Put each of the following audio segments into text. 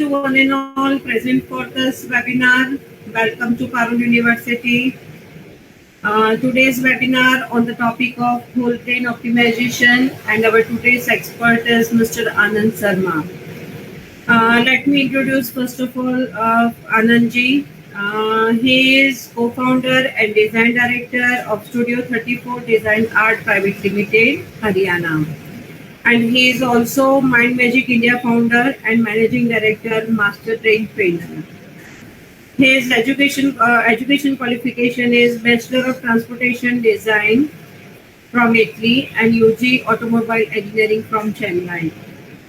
to one and all present for this webinar. Welcome to Parul University. Today's webinar on the topic of whole brain optimization, and our today's expert is Mr. Anand Sharma. Let me introduce first of all Anand ji. He is co-founder and design director of Studio 34 Design Art Private Limited, Haryana. And he is also Mind Magic India founder and managing director, master trainer. His education qualification is Bachelor of Transportation Design from Italy and UG Automobile Engineering from Chennai.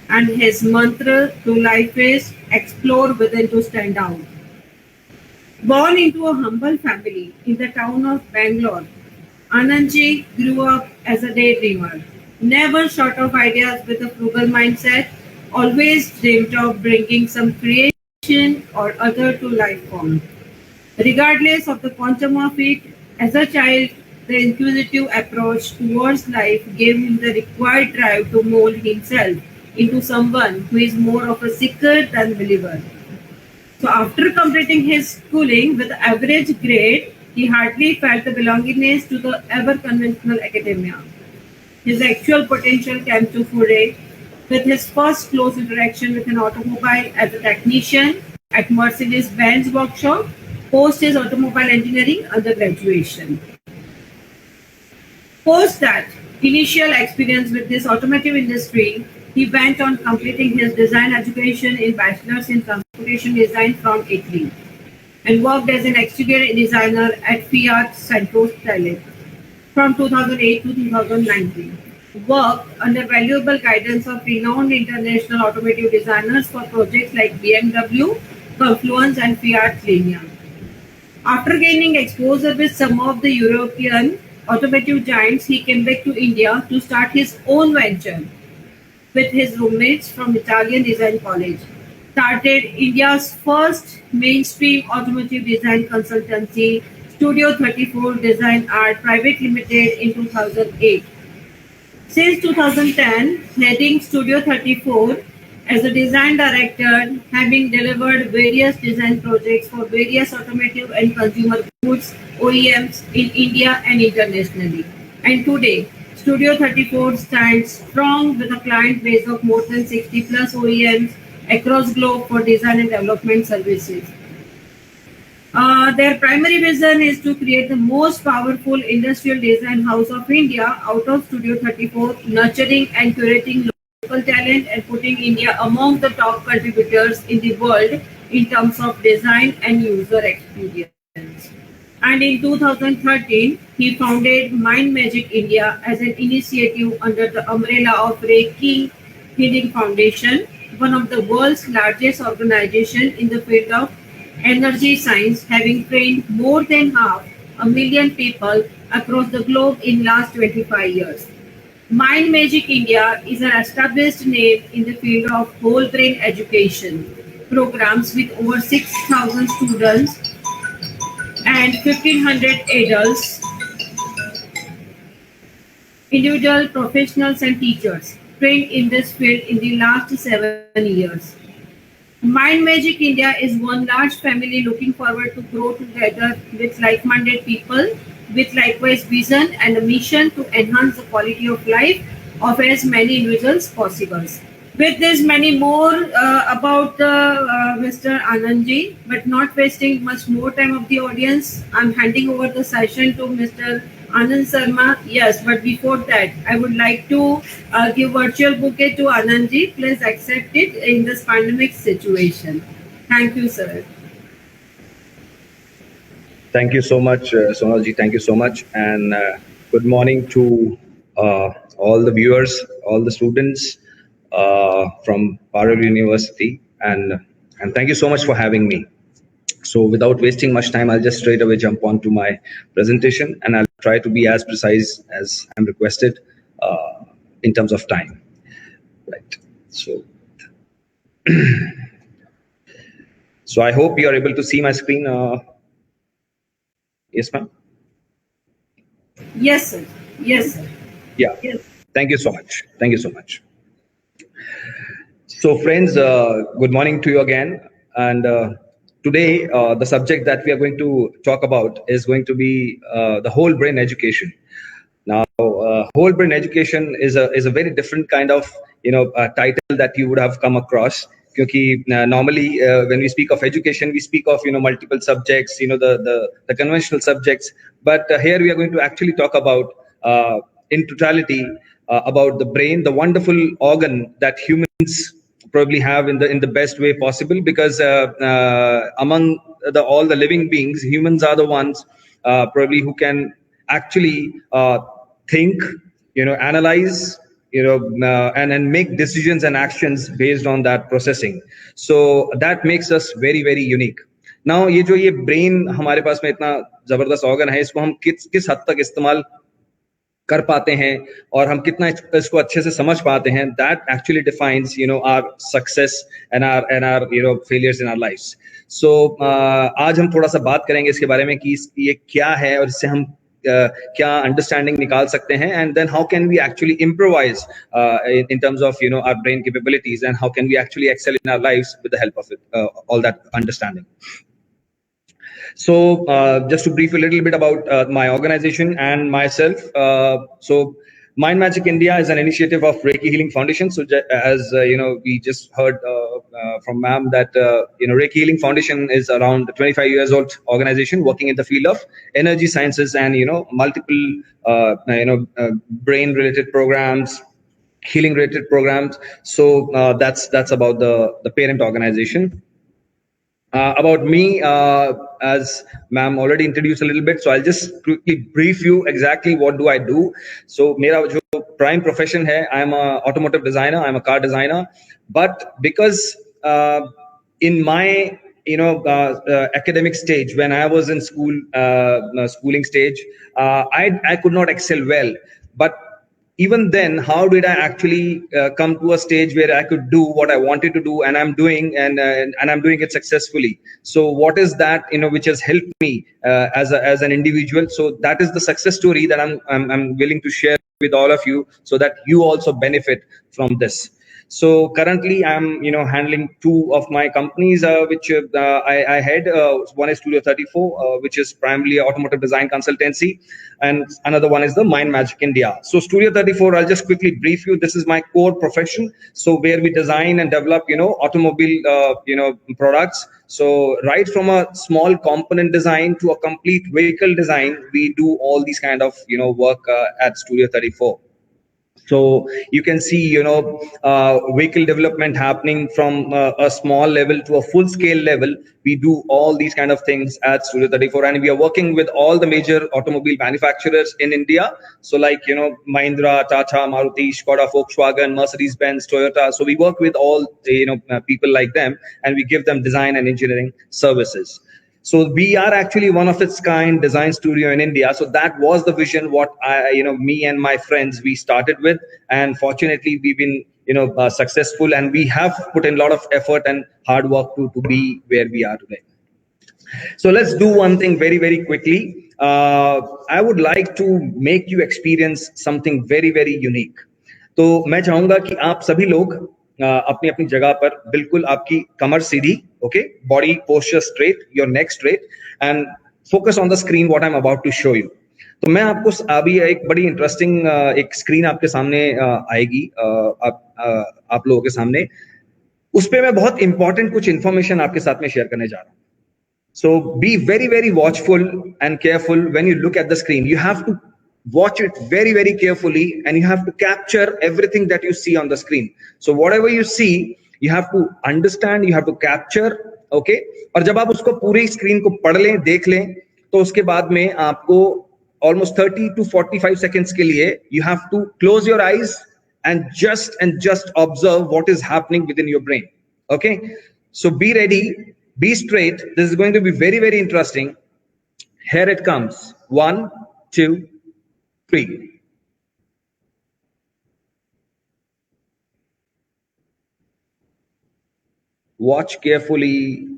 And his mantra to life is explore within to stand out. Born into a humble family in the town of Bangalore, Anandji grew up as a daydreamer, never short of ideas with a frugal mindset, always dreamed of bringing some creation or other to life form. Regardless of the quantum of it, as a child, the inquisitive approach towards life gave him the required drive to mold himself into someone who is more of a seeker than believer. So after completing his schooling with average grade, he hardly felt the belongingness to the ever-conventional academia. His actual potential came to fore with his first close interaction with an automobile as a technician at Mercedes-Benz workshop, post his automobile engineering undergraduation. Post that initial experience with this automotive industry, he went on completing his design education in Bachelor's in Transportation Design from Italy and worked as an exterior designer at Fiat Centro Stelle from 2008 to 2019. Worked under valuable guidance of renowned international automotive designers for projects like BMW, Confluence and Fiat Linea. After gaining exposure with some of the European automotive giants, he came back to India to start his own venture with his roommates from Italian Design College. Started India's first mainstream automotive design consultancy, Studio 34 Design Art Private Limited in 2008. Since 2010, heading Studio 34 as a design director, having delivered various design projects for various automotive and consumer goods OEMs in India and internationally. And today, Studio 34 stands strong with a client base of more than 60 plus OEMs across globe for design and development services. Their primary vision is to create the most powerful industrial design house of India out of Studio 34, nurturing and curating local talent and putting India among the top contributors in the world in terms of design and user experience. And in 2013, he founded Mind Magic India as an initiative under the umbrella of Reiki Healing Foundation, one of the world's largest organizations in the field of energy science, having trained more than 500,000 people across the globe in last 25 years. Mind Magic India is an established name in the field of whole brain education programs with over 6,000 students and 1,500 adults, individual professionals and teachers trained in this field in the last 7 years. Mind Magic India is one large family looking forward to grow together with like-minded people with likewise vision and a mission to enhance the quality of life of as many individuals possible. With this, many more about Mr. Anandji, but not wasting much more time of the audience, I'm handing over the session to Mr. Anand Sharma. Yes, but before that, I would like to give virtual bouquet to Anandji. Please accept it in this pandemic situation. Thank you, sir. Thank you so much, Sonalji. Thank you so much. And good morning to all the viewers, all the students from Parul University. And thank you so much for having me. So without wasting much time, I'll just straight away jump on to my presentation, and I'll try to be as precise as I'm requested in terms of time. Right. So, so I hope you are able to see my screen. Yes, ma'am? Yes, sir. Yes, sir. Yeah. Yes. Thank you so much. Thank you so much. So, friends, good morning to you again. And today, the subject that we are going to talk about is going to be the whole brain education. Now, whole brain education is a very different kind of title that you would have come across. Because normally when we speak of education, we speak of multiple subjects, the conventional subjects. But here we are going to actually talk about in totality about the brain, the wonderful organ that humans probably have in the best way possible. Because among all the living beings, humans are the ones probably who can actually think, analyze, and make decisions and actions based on that processing. So that makes us very very unique. Now ये brain हमारे पास में इतना जबरदस्त organ है, इसको हम किस हद तक इस्तेमाल कर पाते हैं और हम कितना इसको अच्छे से समझ पाते हैं, that actually defines our success and our failures in our lives. So आज हम थोड़ा सा बात करेंगे इसके बारे में कि ये क्या है और इससे हम क्या अंडरस्टैंडिंग निकाल सकते हैं, and then how can we actually improvise in terms of our brain capabilities, and how can we actually excel in our lives with the help of it, all that understanding. So just to brief a little bit about my organization and myself. So Mind Magic India is an initiative of Reiki Healing Foundation. So as we just heard from ma'am that Reiki Healing Foundation is around 25 years old organization working in the field of energy sciences and multiple brain related programs, healing related programs. So that's about the parent organization. About me, as ma'am already introduced a little bit, so I'll just quickly brief you exactly what do I do. So मेरा जो prime profession है, I'm a automotive designer, I'm a car designer. But because in my academic stage, when I was in school, schooling stage, I could not excel well. But even then, how did I actually come to a stage where I could do what I wanted to do, and I'm doing, and I'm doing it successfully? So what is that which has helped me as an individual? So that is the success story that I'm willing to share with all of you, so that you also benefit from this. So currently, I'm handling two of my companies, which I head. One is Studio 34, which is primarily automotive design consultancy, and another one is the Mind Magic India. So Studio 34, I'll just quickly brief you. This is my core profession. So where we design and develop automobile products. So right from a small component design to a complete vehicle design, we do all these kind of work at Studio 34. So you can see, vehicle development happening from a small level to a full scale level. We do all these kind of things at Studio 34, and we are working with all the major automobile manufacturers in India. So like, Mahindra, Tata, Maruti, Skoda, Volkswagen, Mercedes-Benz, Toyota. So we work with all, people like them, and we give them design and engineering services. So we are actually one of its kind design studio in India. So that was the vision what me and my friends, we started with, and fortunately we've been successful, and we have put in a lot of effort and hard work to be where we are today. So let's do one thing very very quickly. I would like to make you experience something very very unique. तो मैं चाहूंगा कि आप सभी लोग अपनी अपनी जगह पर बिल्कुल आपकी कमर सीधी, okay, body posture straight, your neck straight, and focus on the screen what I am about to show you. तो मैं आपको अभी एक बड़ी इंटरेस्टिंग एक स्क्रीन आपके सामने आएगी, आप लोगों के सामने. उस पे मैं बहुत इंपॉर्टेंट कुछ इंफॉर्मेशन आपके साथ में शेयर करने जा रहा हूं. So be very very watchful and careful when you look at the screen. You have to watch it very very carefully, and you have to capture everything that you see on the screen. So whatever you see, you have to understand, you have to capture, okay? और जब आप उसको पूरी screen को पढ़ लें, देख लें, तो उसके बाद में आपको almost 30 to 45 seconds के लिए you have to close your eyes and just observe what is happening within your brain, okay? So be ready, be straight. This is going to be very very interesting. Here it comes. 1, 2, 3. Watch carefully.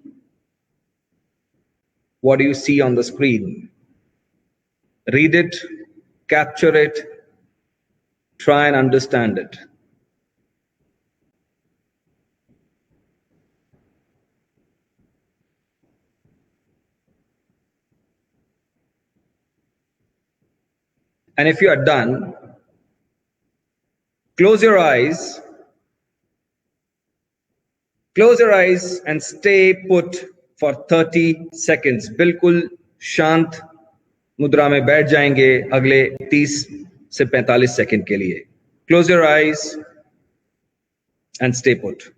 What do you see on the screen? Read it, capture it, try and understand it. And if you are done, close your eyes. Close your eyes and stay put for 30 seconds. बिल्कुल शांत मुद्रा में बैठ जाएंगे अगले 30 से 45 second के लिए. Close your eyes and stay put.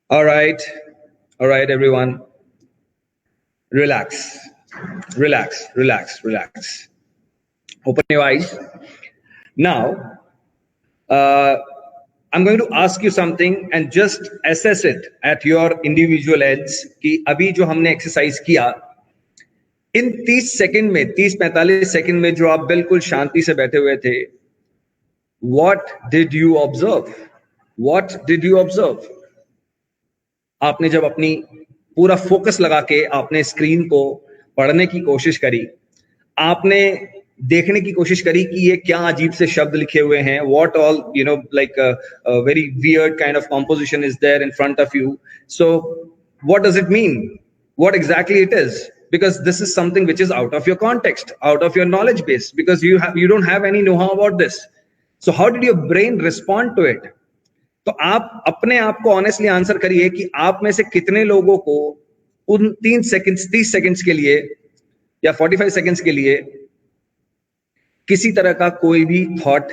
All right, everyone. Relax. Open your eyes. Now, I'm going to ask you something and just assess it at your individual ends. कि अभी जो हमने एक्सरसाइज किया, इन 30 सेकंड में, 30-45 second में जो आप बिल्कुल शांति से बैठे हुए थे, what did you observe? What did you observe? आपने जब अपनी पूरा फोकस लगा के आपने स्क्रीन को पढ़ने की कोशिश करी, आपने देखने की कोशिश करी कि ये क्या अजीब से शब्द लिखे हुए हैं, what all, you know, like a very weird kind of composition is there in front of you. So what does it mean? What exactly it is? Because this is something which is out of your context, out of your knowledge base, because you don't have any know-how about this. So how did your brain respond to it? तो आप अपने आप को honestly answer करिए कि आप में से कितने लोगों को उन 30 सेकंड्स के लिए या 45 सेकंड्स के लिए किसी तरह का कोई भी थॉट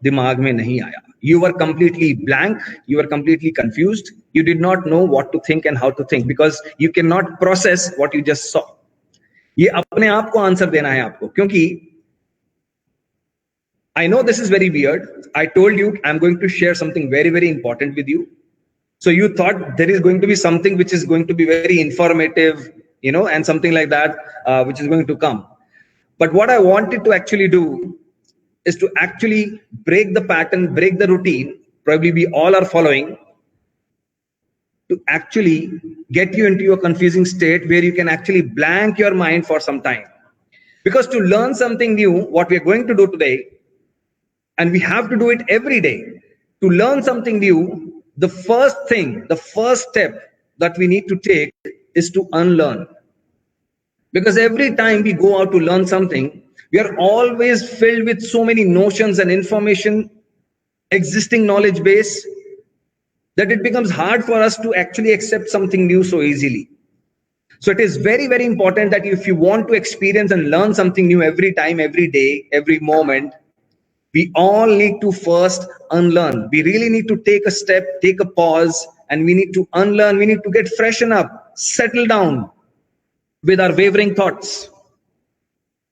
दिमाग में नहीं आया. You were completely blank, you were completely confused, you did not know what to think and how to think because you cannot process what you just saw. ये अपने आप को आंसर देना है आपको, क्योंकि I know this is very weird. I told you I'm going to share something very, very important with you. So you thought there is going to be something which is going to be very informative, you know, and something like that, which is going to come. But what I wanted to actually do is to actually break the pattern, break the routine, probably we all are following, to actually get you into a confusing state where you can actually blank your mind for some time. Because to learn something new, what we are going to do today, and we have to do it every day. To learn something new, the first step that we need to take is to unlearn. Because every time we go out to learn something, we are always filled with so many notions and information, existing knowledge base, that it becomes hard for us to actually accept something new so easily. So it is very, very important that if you want to experience and learn something new every time, every day, every moment, we all need to first unlearn. We really need to take a step, take a pause, and we need to unlearn. We need to get freshen up, settle down with our wavering thoughts.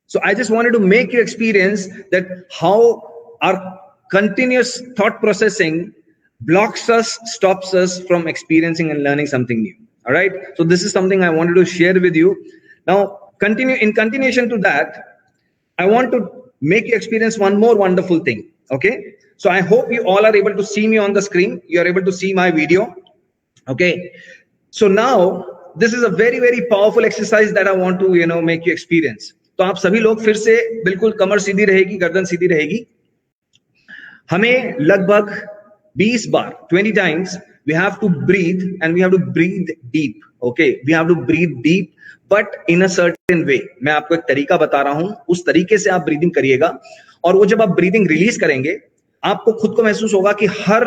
So I just wanted to make you experience that how our continuous thought processing blocks us, stops us from experiencing and learning something new. All right. So this is something I wanted to share with you. Now, in continuation to that, I want to make you experience one more wonderful thing. Okay. So I hope you all are able to see me on the screen. You are able to see my video. Okay. So now this is a very, very powerful exercise that I want to, make you experience. तो आप सभी लोग फिर से बिल्कुल कमर सीधी रहेगी, गर्दन सीधी रहेगी. हमें लगभग 20 बार, 20 times, we have to breathe and we have to breathe deep. Okay. We have to breathe deep. But in a certain way. मैं आपको एक तरीका बता रहा हूं, उस तरीके से आप ब्रीदिंग करिएगा. और वो जब आप ब्रीदिंग रिलीज करेंगे, आपको खुद को महसूस होगा कि हर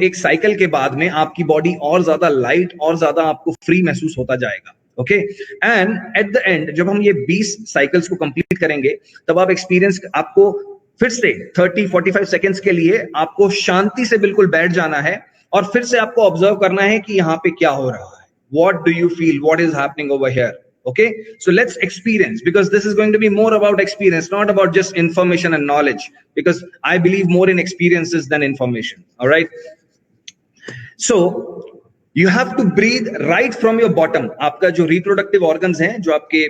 एक साइकिल के बाद में आपकी बॉडी और ज्यादा लाइट और ज्यादा आपको फ्री महसूस होता जाएगा. Okay. And at the end जब हम ये 20 साइकिल्स को कंप्लीट करेंगे, तब आप एक्सपीरियंस, आपको फिर से 30-45 सेकेंड्स के लिए आपको शांति से बिल्कुल बैठ जाना है और फिर से आपको ऑब्जर्व करना है कि यहाँ पे क्या हो रहा है. What do you feel? What is happening over here? Okay. So let's experience, because this is going to be more about experience, not about just information and knowledge, because I believe more in experiences than information. All right. So you have to breathe right from your bottom. आपका जो reproductive organs हैं, जो आपके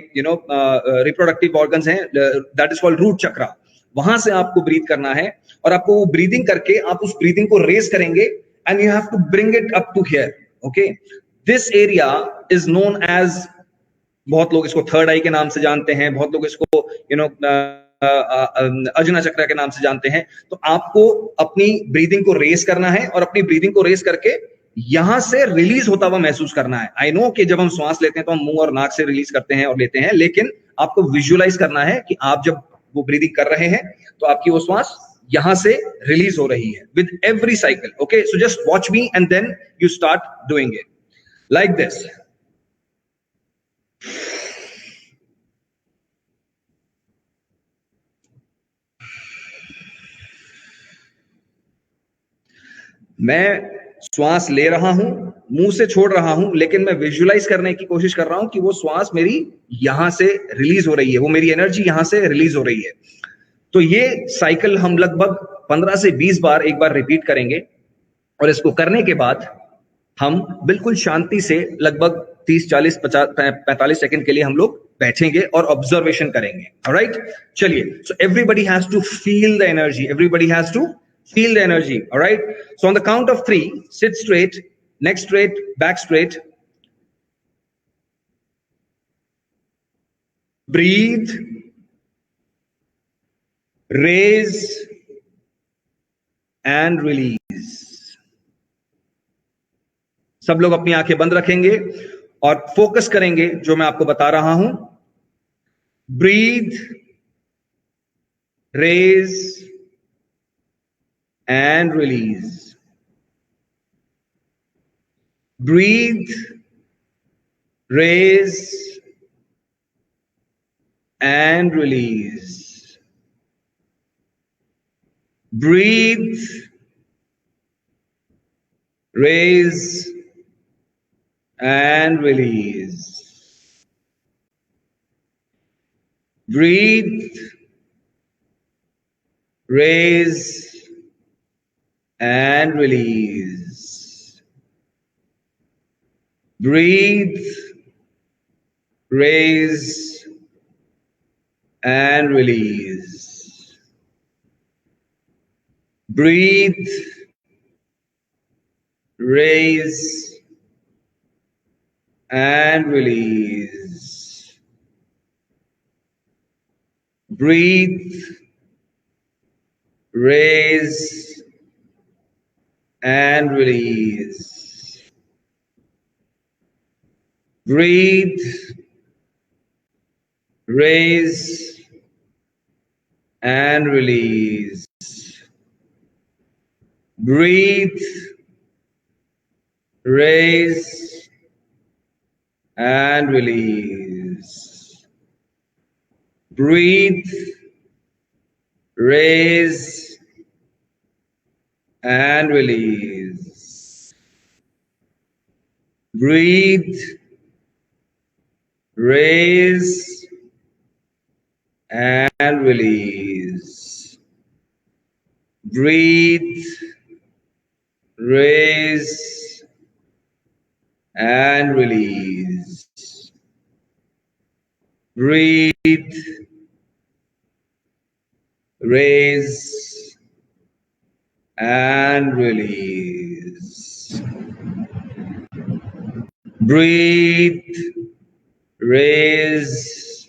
reproductive organs हैं, that is called root chakra. वहां से आपको breathe करना है और आपको वो breathing करके आप उस breathing को raise करेंगे and you have to bring it up to here. Okay. This area is known as बहुत लोग इसको थर्ड आई के नाम से जानते हैं, बहुत लोग इसको अजना चक्र के नाम से जानते हैं। तो आपको अपनी ब्रीदिंग को रेस करना है और अपनी ब्रीदिंग को रेस करके यहां से रिलीज होता हुआ महसूस करना है। आई नो कि जब हम श्वास लेते हैं तो हम मुंह और नाक से रिलीज करते हैं और लेते हैं, लेकिन आपको विजुअलाइज करना है कि आप जब वो ब्रीदिंग कर रहे हैं तो आपकी वो श्वास यहां से रिलीज हो रही है with every cycle. Okay, so just watch me and then you start doing it like this. मैं श्वास ले रहा हूं, मुंह से छोड़ रहा हूं, लेकिन मैं विजुअलाइज करने की कोशिश कर रहा हूं कि वो श्वास मेरी यहां से रिलीज हो रही है, वो मेरी एनर्जी यहां से रिलीज हो रही है। तो ये साइकिल हम लगभग 15 से 20 बार एक बार रिपीट करेंगे और इसको करने के बाद हम बिल्कुल शांति से लगभग 30, 40, 50, 45 सेकंड के लिए हम लोग बैठेंगे और ऑब्जर्वेशन करेंगे। ऑलराइट, चलिए। So everybody has to feel the energy, everybody has to feel the energy. All right, so on the count of 3, sit straight, neck straight, back straight, breathe, raise and release. सब लोग अपनी आंखें बंद रखेंगे और focus करेंगे जो मैं आपको बता रहा हूं। Breathe, raise and release. Breathe, raise and release. Breathe, raise and release. Breathe, raise and release. Breathe, raise and release. Breathe, raise and release. Breathe, raise and release. Breathe, raise and release. Breathe, raise and release. Breathe, raise and release. Breathe, raise and release. Breathe, raise and release. Breathe, raise and release. Breathe, raise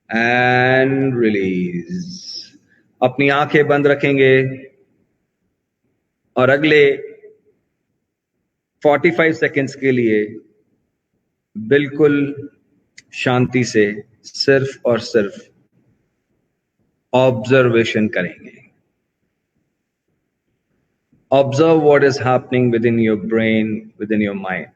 and release. अपनी आंखें बंद रखेंगे और अगले 45 seconds के लिए बिल्कुल शांति से सिर्फ और सिर्फ ऑब्जर्वेशन करेंगे। Observe what is happening within your brain, within your mind.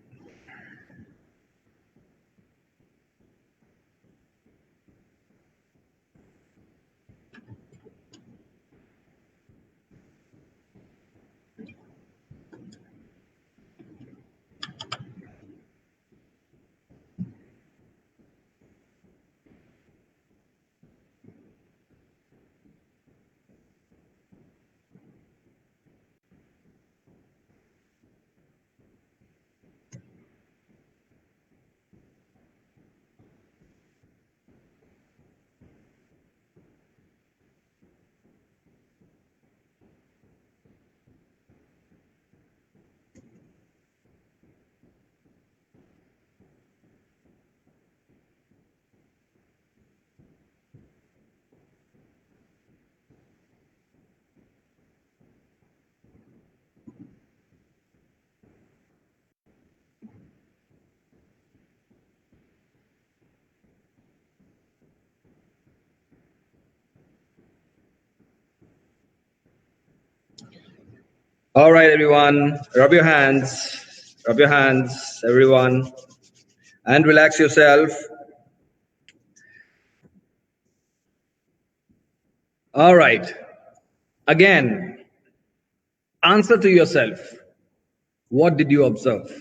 All right, everyone, rub your hands, everyone, and relax yourself. All right, again, answer to yourself. What did you observe?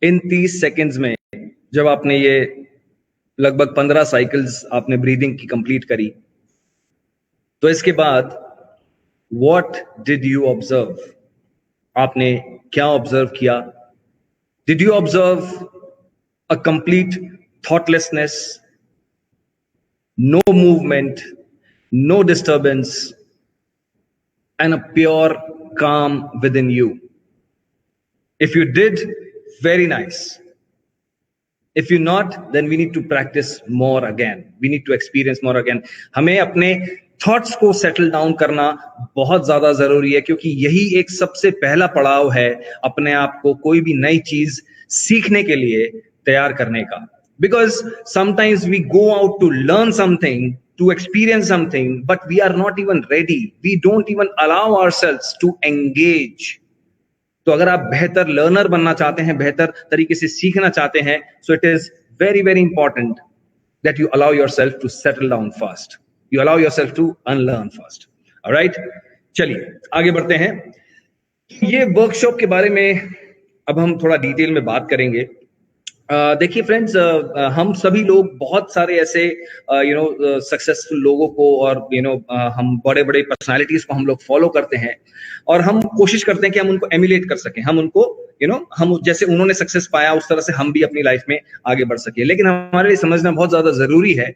In 30 seconds में जब आपने ये लगभग 15 cycles आपने breathing की complete करी, तो इसके बाद व्हाट डिड यू ऑब्जर्व? आपने क्या ऑब्जर्व किया? Did you observe a complete thoughtlessness, no movement, no disturbance, and a pure calm within you? If you did, very nice. If you not, then we need to practice more again. We need to experience more again. हमें अपने thoughts को settle down करना बहुत ज्यादा जरूरी है, क्योंकि यही एक सबसे पहला पड़ाव है अपने आप को कोई भी नई चीज सीखने के लिए तैयार करने का. Because sometimes we go out to learn something, to experience something, but we are not even ready. We don't even allow ourselves to engage. तो अगर आप बेहतर लर्नर बनना चाहते हैं, बेहतर तरीके से सीखना चाहते हैं, so it is very very important that you allow yourself to settle down first, you allow yourself to unlearn first. Alright, चलिए आगे बढ़ते हैं. ये वर्कशॉप के बारे में अब हम थोड़ा डिटेल में बात करेंगे. देखिए फ्रेंड्स, हम सभी लोग बहुत सारे ऐसे सक्सेसफुल लोगों को और हम बड़े बड़े पर्सनालिटीज को हम लोग फॉलो करते हैं, और हम कोशिश करते हैं कि हम उनको एमुलेट कर सकें, हम उनको हम जैसे उन्होंने सक्सेस पाया उस तरह से हम भी अपनी लाइफ में आगे बढ़ सके. लेकिन हमारे लिए समझना बहुत ज्यादा जरूरी है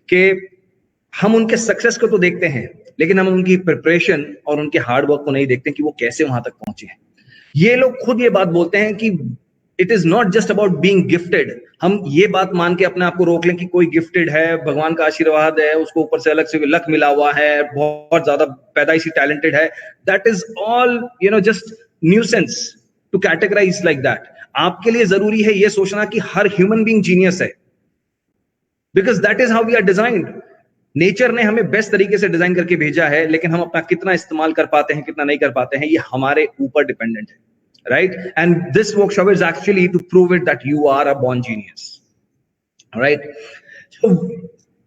कि हम उनके सक्सेस को तो देखते हैं, लेकिन हम उनकी प्रिपरेशन और उनके हार्ड वर्क को नहीं देखते कि वो कैसे वहां तक पहुंचे हैं. ये लोग खुद ये बात बोलते हैं कि it is not just about being gifted. हम ये बात मान के अपने आप को रोक लें कि कोई गिफ्टेड है, भगवान का आशीर्वाद है, उसको ऊपर से अलग से लक मिला हुआ है, बहुत ज्यादा पैदाइशी टैलेंटेड है. That is all just nuisance to categorise like that. आपके लिए जरूरी है ये सोचना कि हर ह्यूमन बीइंग जीनियस है, because that is how we are designed. Nature ने हमें बेस्ट तरीके से डिजाइन करके भेजा है, लेकिन हम अपना कितना इस्तेमाल कर पाते हैं, कितना नहीं कर पाते हैं, ये हमारे ऊपर डिपेंडेंट है. Right? And this workshop is actually to prove it that you are a born genius. Right? So,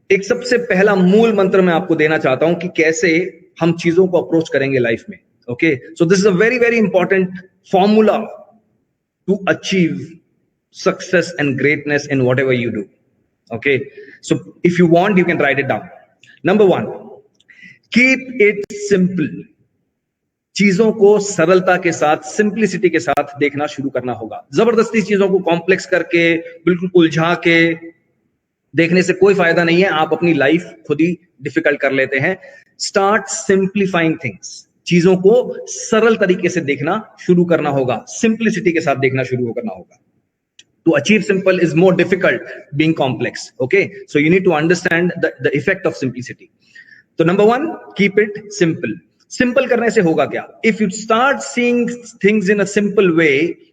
एक सबसे पहला मूल मंत्र मैं आपको देना चाहता हूं कि कैसे हम चीजों को अप्रोच करेंगे लाइफ में. Okay? So this is a very very important formula to achieve success and greatness in whatever you do. Okay? So if you want, you can write it down. Number 1, keep it simple. चीजों को सरलता के साथ, simplicity के साथ देखना शुरू करना होगा. जबरदस्ती चीजों को कॉम्प्लेक्स करके, बिल्कुल उलझा के देखने से कोई फायदा नहीं है. आप अपनी लाइफ खुद ही डिफिकल्ट कर लेते हैं. Start simplifying things. चीजों को सरल तरीके से देखना शुरू करना होगा, सिंप्लिसिटी के साथ देखना शुरू करना होगा. To achieve simple is more difficult being complex. Okay, so you need to understand the effect of simplicity. So number 1, keep it simple. Simple करने से होगा क्या? If you start seeing things in a simple way,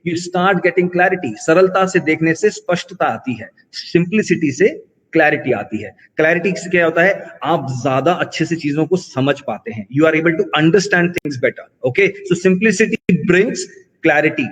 you start getting clarity. सरलता से देखने से स्पष्टता आती है, सिंप्लिसिटी से क्लैरिटी आती है. क्लैरिटी से क्या होता है? आप ज्यादा अच्छे से चीजों को समझ पाते हैं. You are able to understand things better. Okay, so simplicity brings clarity.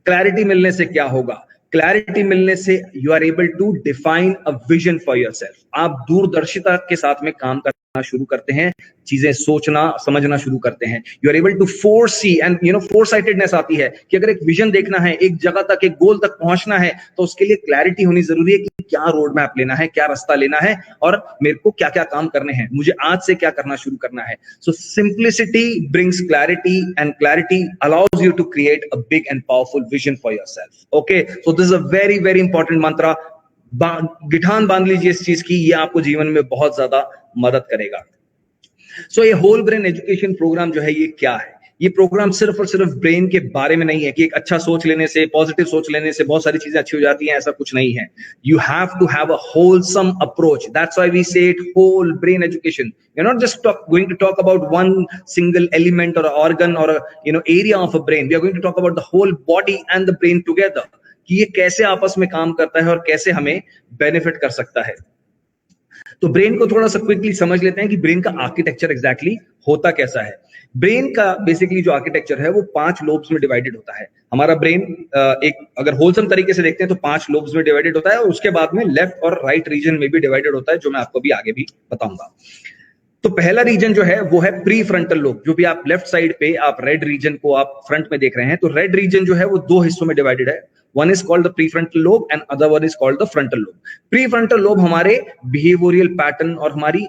Clarity मिलने से क्या होगा? क्लैरिटी मिलने से you are able to define a vision for yourself. आप दूरदर्शिता के साथ में काम करना शुरू करते हैं, चीजें सोचना समझना शुरू करते हैं. You are able to foresee and foresightedness आती है कि अगर एक विजन देखना है, एक जगह तक, एक गोल तक पहुंचना है, तो उसके लिए क्लैरिटी होनी जरूरी है कि क्या रोड मैप लेना है, क्या रास्ता लेना है, और मेरे को क्या क्या काम करने हैं, मुझे आज से क्या करना शुरू करना है. So simplicity brings clarity and clarity allows you to create a big and powerful vision for yourself. Okay, so this is a very very important mantra. गिठान बांध लीजिए इस चीज की, ये आपको जीवन में बहुत ज्यादा मदद करेगा. सो ये होल ब्रेन एजुकेशन प्रोग्राम जो है, ये क्या है? ये प्रोग्राम सिर्फ और सिर्फ ब्रेन के बारे में नहीं है कि एक अच्छा सोच लेने से, पॉजिटिव सोच लेने से बहुत सारी चीजें अच्छी हो जाती हैं, ऐसा कुछ नहीं है. You have to have a wholesome approach. That's why we say it whole brain education. You are not just going to talk about one single element or organ or area of a brain. We are going to talk about the whole body and the brain together, कि ये कैसे आपस में काम करता है और कैसे हमें बेनिफिट कर सकता है. तो ब्रेन को थोड़ा सा क्विकली समझ लेते हैं कि ब्रेन का आर्किटेक्चर एग्जैक्टली होता कैसा है। ब्रेन का बेसिकली जो आर्किटेक्चर है वो 5 लोब्स में डिवाइडेड होता है। हमारा ब्रेन एक अगर होलसम तरीके से देखते हैं तो 5 लोब्स में डिवाइडेड होता है और उसके बाद में लेफ्ट और राइट रीजन में भी डिवाइडेड होता है, जो मैं आपको भी आगे भी बताऊंगा। तो पहला रीजन जो है वो है प्री फ्रंटल लोब। जो भी आप लेफ्ट साइड पे आप रेड रीजन को आप फ्रंट में देख रहे हैं, तो रेड रीजन जो है वो 2 हिस्सों में डिवाइडेड है। One is called the prefrontal lobe and other one is called the frontal lobe. Prefrontal lobe हमारे बिहेवियरल पैटर्न और हमारी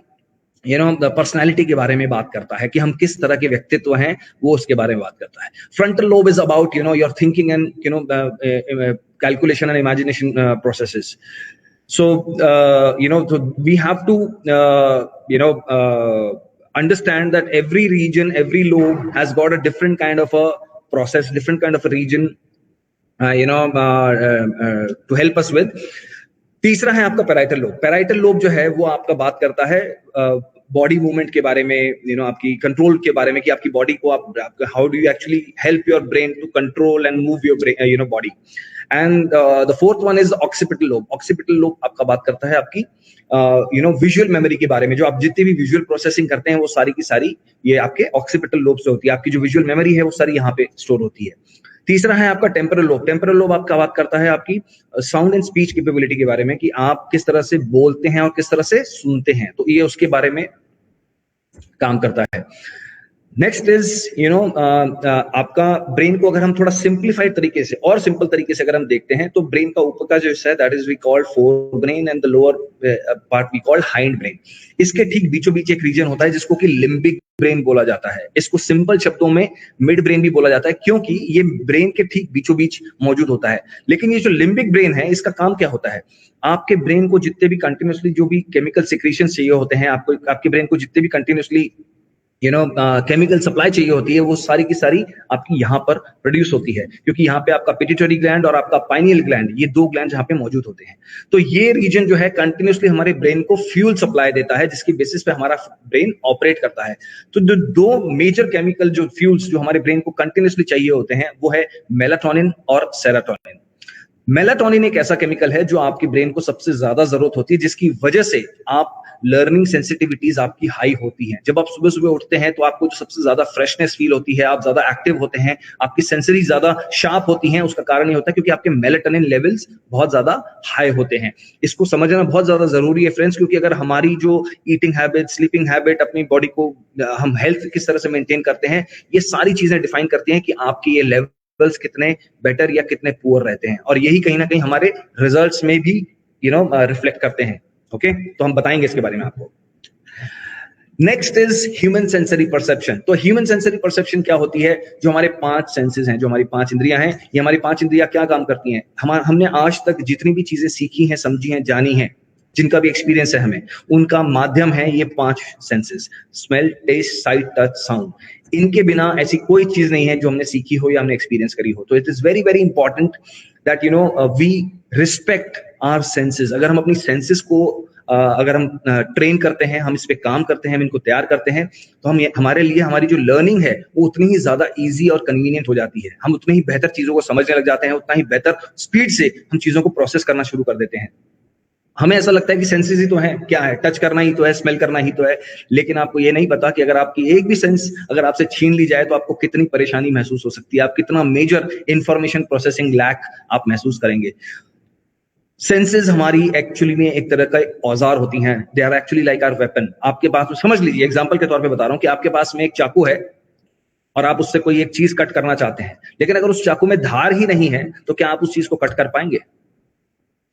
द पर्सनैलिटी के बारे में बात करता है कि हम किस तरह के व्यक्तित्व हैं, वो उसके बारे में बात करता है। Frontal lobe is about your thinking and calculation and imagination processes. So, so we have to, understand that every region, every lobe has got a different kind of a process, different kind of a region, to help us with. तीसरा है आपका parietal lobe. Parietal lobe जो है वो आपका बात करता है बॉडी मूवमेंट के बारे में, आपकी कंट्रोल के बारे में, कि आपकी बॉडी को आप how do you actually help your brain to control and move your brain, body. And the fourth one is occipital lobe. Occipital lobe आपका बात करता है आपकी विजुअल मेमोरी के बारे में. जो आप जितनी भी विजुअल प्रोसेसिंग करते हैं वो सारी की सारी ये आपके ऑक्सीपिटल लोब से होती है. आपकी जो विजुअल मेमोरी है वो सारी यहाँ पे स्टोर होती है. तीसरा है आपका टेम्पोरल लोब. टेम्पोरल लोब आपका बात करता है आपकी साउंड एंड स्पीच कैपेबिलिटी के बारे में, कि आप किस तरह से बोलते हैं और किस तरह से सुनते हैं, तो ये उसके बारे में काम करता है. नेक्स्ट इज आपका ब्रेन को अगर हम थोड़ा सिंप्लीफाइड तरीके से और सिंपल तरीके से अगर हम देखते हैं, तो ब्रेन का ऊपर का जो हिस्सा है that is we called forebrain and the lower part we called hindbrain. इसके ठीक बीचों बीच एक रीजन होता है जिसको कि लिम्बिक ब्रेन बोला जाता है. इसको सिंपल शब्दों में मिड ब्रेन भी बोला जाता है, क्योंकि ये ब्रेन के ठीक बीचों बीच मौजूद होता है. लेकिन ये जो लिम्बिक ब्रेन है, इसका काम क्या होता है, आपके ब्रेन को जितने भी कंटिन्यूसली जो भी केमिकल सिक्रीशन चाहिए होते हैं, आपके ब्रेन को जितने भी कंटिन्यूसली केमिकल सप्लाई चाहिए होती है, वो सारी की सारी आपकी यहाँ पर प्रोड्यूस होती है, क्योंकि यहाँ पे आपका पिट्यूटरी ग्लैंड और आपका पाइनियल ग्लैंड, ये 2 ग्लैंड यहाँ पे मौजूद होते हैं. तो ये रीजन जो है कंटिन्यूसली हमारे ब्रेन को फ्यूल सप्लाई देता है, जिसकी बेसिस पे हमारा ब्रेन ऑपरेट करता है. तो जो 2 मेजर केमिकल जो फ्यूल्स जो हमारे ब्रेन को कंटिन्यूसली चाहिए होते हैं, वो है मेलाटोनिन और सेरोटोनिन. मेलाटोनिन एक ऐसा केमिकल है जो आपके ब्रेन को सबसे ज्यादा जरूरत होती है, जिसकी वजह से आप लर्निंग सेंसिटिविटीज आपकी हाई होती हैं. जब आप सुबह सुबह उठते हैं तो आपको जो सबसे ज्यादा फ्रेशनेस फील होती है, आप ज्यादा एक्टिव होते हैं, आपकी सेंसरी ज्यादा शार्प होती हैं. उसका कारण ये होता है क्योंकि आपके मेलाटोनिन लेवल्स बहुत ज्यादा हाई होते हैं. इसको समझना बहुत ज्यादा जरूरी है फ्रेंड्स, क्योंकि अगर हमारी जो ईटिंग हैबिट, स्लीपिंग हैबिट, अपनी बॉडी को हम हेल्थ किस तरह से मेंटेन करते हैं, ये सारी चीजें डिफाइन करती हैं कि आपकी ये लेवल्स कितने बेटर या कितने पुअर रहते हैं, और यही कहीं ना कहीं हमारे रिजल्ट्स में भी रिफ्लेक्ट करते हैं. ओके, तो हम बताएंगे इसके बारे में आपको. Next is human sensory perception. तो ह्यूमन सेंसरी परसेप्शन क्या होती है? जो हमारे 5 सेंसेस हैं, जो हमारी 5 इंद्रियां हैं, ये हमारी 5 इंद्रियां क्या काम करती हैं? हमने आज तक जितनी भी चीजें सीखी हैं, समझी हैं, जानी हैं, जिनका भी एक्सपीरियंस है हमें, उनका माध्यम है ये 5 senses: smell, taste, sight, touch, sound. इनके बिना ऐसी कोई चीज नहीं है जो हमने सीखी हो या हमने एक्सपीरियंस करी हो. तो it is very very important that we respect our senses. अगर हम अपनी सेंसेस को अगर हम ट्रेन करते हैं, हम इस पे काम करते हैं, हम इनको तैयार करते हैं, तो हमारे लिए हमारी जो लर्निंग है वो उतनी ही ज्यादा इजी और कन्वीनियंट हो जाती है. हम उतनी ही बेहतर चीजों को समझने लग जाते हैं, उतना ही बेहतर स्पीड से हम चीजों को प्रोसेस करना शुरू कर देते हैं. हमें ऐसा लगता है कि सेंसेस ही तो है, क्या है, टच करना ही तो है, स्मेल करना ही तो है, लेकिन आपको ये नहीं पता कि अगर आपकी एक भी सेंस अगर आपसे छीन ली जाए तो आपको कितनी परेशानी महसूस हो सकती है, आप कितना मेजर इंफॉर्मेशन प्रोसेसिंग लैक आप महसूस करेंगे. सेंसेस हमारी एक्चुअली में एक तरह का औजार होती हैं. They are actually like our weapon. आपके पास, समझ लीजिए, एग्जांपल के तौर पे बता रहा हूं कि आपके पास में एक चाकू है और आप उससे कोई एक चीज कट करना चाहते हैं, लेकिन अगर उस चाकू में धार ही नहीं है तो क्या आप उस चीज को कट कर पाएंगे?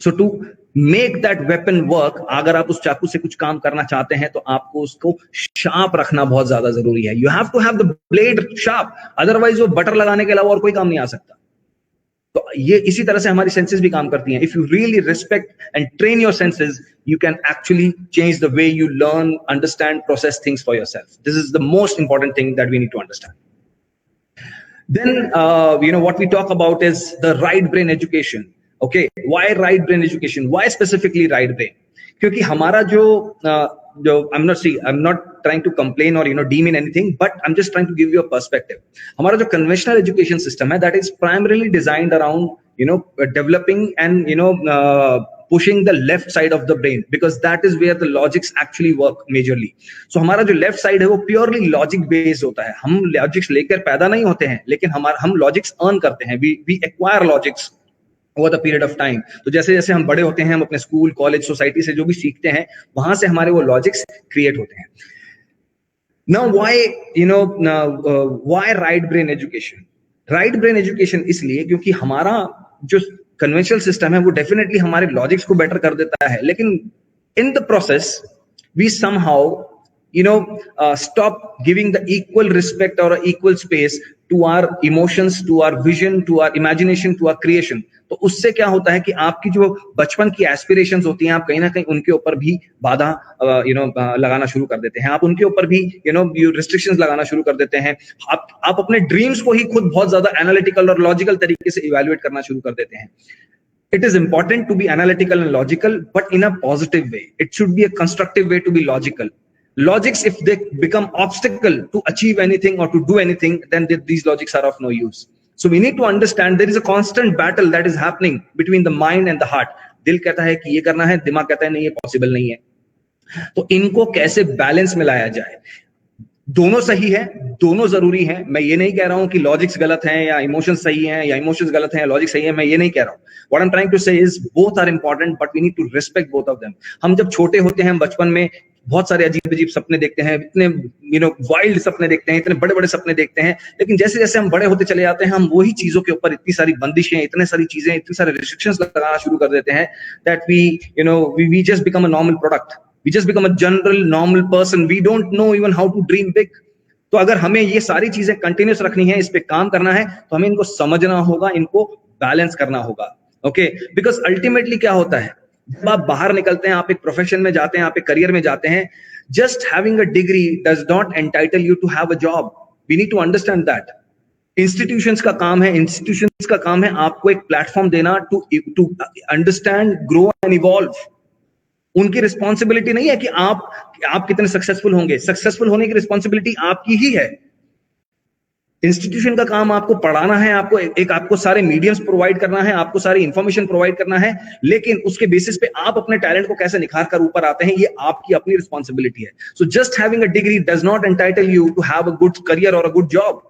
So to make that weapon work, अगर आप उस चाकू से कुछ काम करना चाहते हैं तो आपको उसको शार्प रखना बहुत ज्यादा जरूरी है. You have to have the blade sharp, otherwise वो बटर लगाने के अलावा और कोई काम नहीं आ सकता. तो ये इसी तरह से हमारी सेंसेस भी काम करती हैं. If you really respect and train your senses, you can actually change the way you learn, understand, process things for yourself. This is the most important thing that we need to understand. Then what we talk about is the right brain education. Okay, why right brain education? Why specifically right brain? क्योंकि हमारा जो I'm not trying to complain or demean anything, but I'm just trying to give you a perspective. हमारा जो conventional education system है, that is primarily designed around developing and pushing the left side of the brain, because that is where the logics actually work majorly. So हमारा जो left side है वो purely logic based होता है. हम logics लेकर पैदा नहीं होते हैं, लेकिन हम logics earn करते हैं. We acquire logics over the period of time. तो जैसे जैसे हम बड़े होते हैं, हम अपने स्कूल, कॉलेज, सोसाइटी से जो भी सीखते हैं, वहां से हमारे वो लॉजिक्स क्रिएट होते हैं. Now why right brain education? Right brain education इसलिए क्योंकि हमारा जो कन्वेंशनल सिस्टम है वो डेफिनेटली हमारे लॉजिक्स को बेटर कर देता है, लेकिन in the process we somehow stop giving the equal respect or equal space to our emotions, to our vision, to our imagination, to our creation. तो उससे क्या होता है कि आपकी जो बचपन की एस्पिरेशंस होती हैं, आप कहीं ना कहीं उनके ऊपर भी बाधा लगाना शुरू कर देते हैं. आप उनके ऊपर भी रिस्ट्रिक्शंस लगाना शुरू कर देते हैं. आप अपने ड्रीम्स को ही खुद बहुत ज्यादा एनालिटिकल और लॉजिकल तरीके से इवैल्यूएट करना शुरू कर देते हैं. It is important to be analytical and logical, but in a positive way. It should be a constructive way to be logical. Logics, if they become obstacle to achieve anything or to do anything, then these logics are of no use. So we need to understand there is a constant battle that is happening between the mind and the heart. दिल कहता है कि ये करना है, दिमाग कहता है नहीं, ये पॉसिबल नहीं है. तो इनको कैसे बैलेंस में लाया जाए? दोनों सही है, दोनों जरूरी है. मैं ये नहीं कह रहा हूं कि लॉजिक्स गलत हैं या इमोशंस सही हैं या इमोशंस गलत हैं या लॉजिक सही है, मैं ये नहीं कह रहा हूं. What I'm trying to say is both are important, but we need to respect both of them. हम जब छोटे होते हैं, बचपन में बहुत सारे अजीब अजीब सपने देखते हैं, इतने वाइल्ड सपने देखते हैं, इतने बड़े बड़े सपने देखते हैं, लेकिन जैसे जैसे हम बड़े होते चले जाते हैं, हम वही चीजों के ऊपर इतनी सारी बंदिशें, इतने सारी चीजें, इतनी सारे रिस्ट्रिक्शंस लगाना शुरू कर देते हैं that we just become a normal product. We just become a general normal person. We don't know even how to dream big. तो अगर हमें ये सारी चीजें कंटिन्यूस रखनी है, इस पे काम करना है, तो हमें इनको समझना होगा, इनको बैलेंस करना होगा. ओके, बिकॉज अल्टीमेटली क्या होता है, जब आप बाहर निकलते हैं, आप एक प्रोफेशन में जाते हैं, आप एक करियर में जाते हैं, just having a degree does not entitle you to have a job. We need to understand that. Institutions का काम है आपको एक प्लेटफॉर्म देना to understand, grow and evolve. उनकी रिस्पॉन्सिबिलिटी नहीं है कि आप कितने सक्सेसफुल होंगे. सक्सेसफुल होने की रिस्पॉन्सिबिलिटी आपकी ही है. इंस्टीट्यूशन का काम आपको पढ़ाना है, आपको सारे मीडियम्स प्रोवाइड करना है, आपको सारी इंफॉर्मेशन प्रोवाइड करना है, लेकिन उसके बेसिस पे आप अपने टैलेंट को कैसे निखार कर ऊपर आते हैं, ये आपकी अपनी रिस्पॉन्सिबिलिटी है. So just having a degree does not entitle you to have a good career or a good job.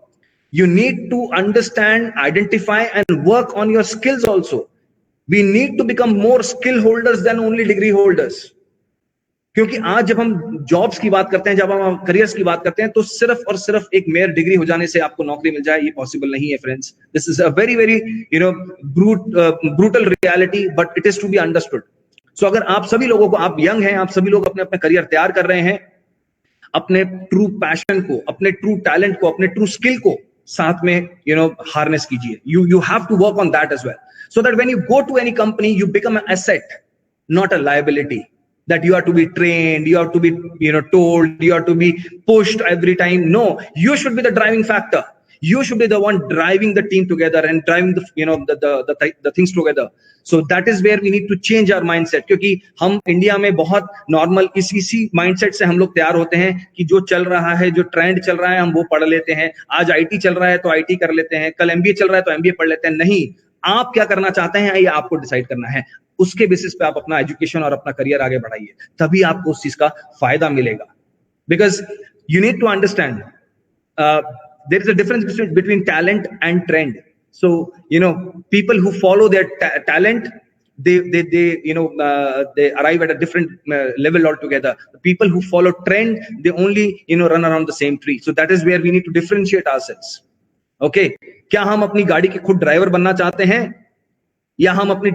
You need to understand, identify and work on your skills also. We need to become more skill holders than only degree holders. क्योंकि आज जब हम jobs की बात करते हैं, जब हम करियर्स की बात करते हैं, तो सिर्फ और सिर्फ एक मेयर डिग्री हो जाने से आपको नौकरी मिल जाए, ये पॉसिबल नहीं है friends. This is a very very brutal reality, but it is to be understood. So अगर आप सभी लोगों को, आप यंग हैं, आप सभी लोग अपने अपने करियर तैयार कर रहे हैं, अपने ट्रू पैशन को, अपने ट्रू टैलेंट को, अपने ट्रू स्किल को साथ में हार्नेस कीजिए. you have to work on that as well, so that when you go to any company you become an asset, not a liability, that you are to be trained, you have to be told, you have to be pushed every time. No, you should be the driving factor. You should be the one driving the team together and driving the things together. So that is where we need to change our mindset. क्योंकि हम India में बहुत normal इसी mindset से हम लोग तैयार होते हैं कि जो चल रहा है, जो ट्रेंड चल रहा है, हम वो पढ़ लेते हैं. आज आईटी चल रहा है तो आईटी कर लेते हैं, कल एमबीए चल रहा है तो एमबीए पढ़ लेते हैं. नहीं, आप क्या करना चाहते हैं ये आपको डिसाइड करना है. उसके बेसिस पे आप अपना एजुकेशन और अपना करियर आगे बढ़ाइए, तभी आपको उस चीज का फायदा मिलेगा. Because you need to understand there is a difference between talent and trend. So people who follow their talent, they arrive at a different level altogether. The people who follow trend, they only run around the same tree. So that is where we need to differentiate ourselves. Okay, क्या हम अपनी गाड़ी के खुद driver बनना चाहते हैं, या हम अपनी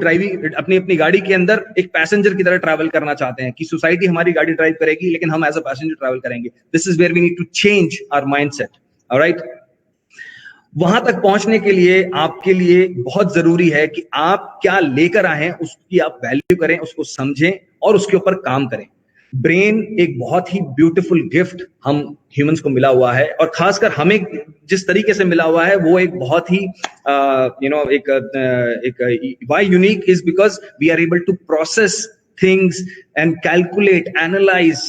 गाड़ी के अंदर एक पैसेंजर की तरह ट्रैवल करना चाहते हैं कि सोसाइटी हमारी गाड़ी ड्राइव करेगी लेकिन हम एज अ पैसेंजर ट्रैवल करेंगे. This is where we need to change our mindset. Alright, वहां तक पहुंचने के लिए आपके लिए बहुत जरूरी है कि आप क्या लेकर आए हैं उसकी आप वैल्यू करें, उसको समझें और उसके ऊपर काम करें. ब्रेन एक बहुत ही ब्यूटीफुल गिफ्ट हम ह्यूमंस को मिला हुआ है, और खासकर हमें जिस तरीके से मिला हुआ है वो एक बहुत ही why unique is because we are able to process things and calculate, analyze,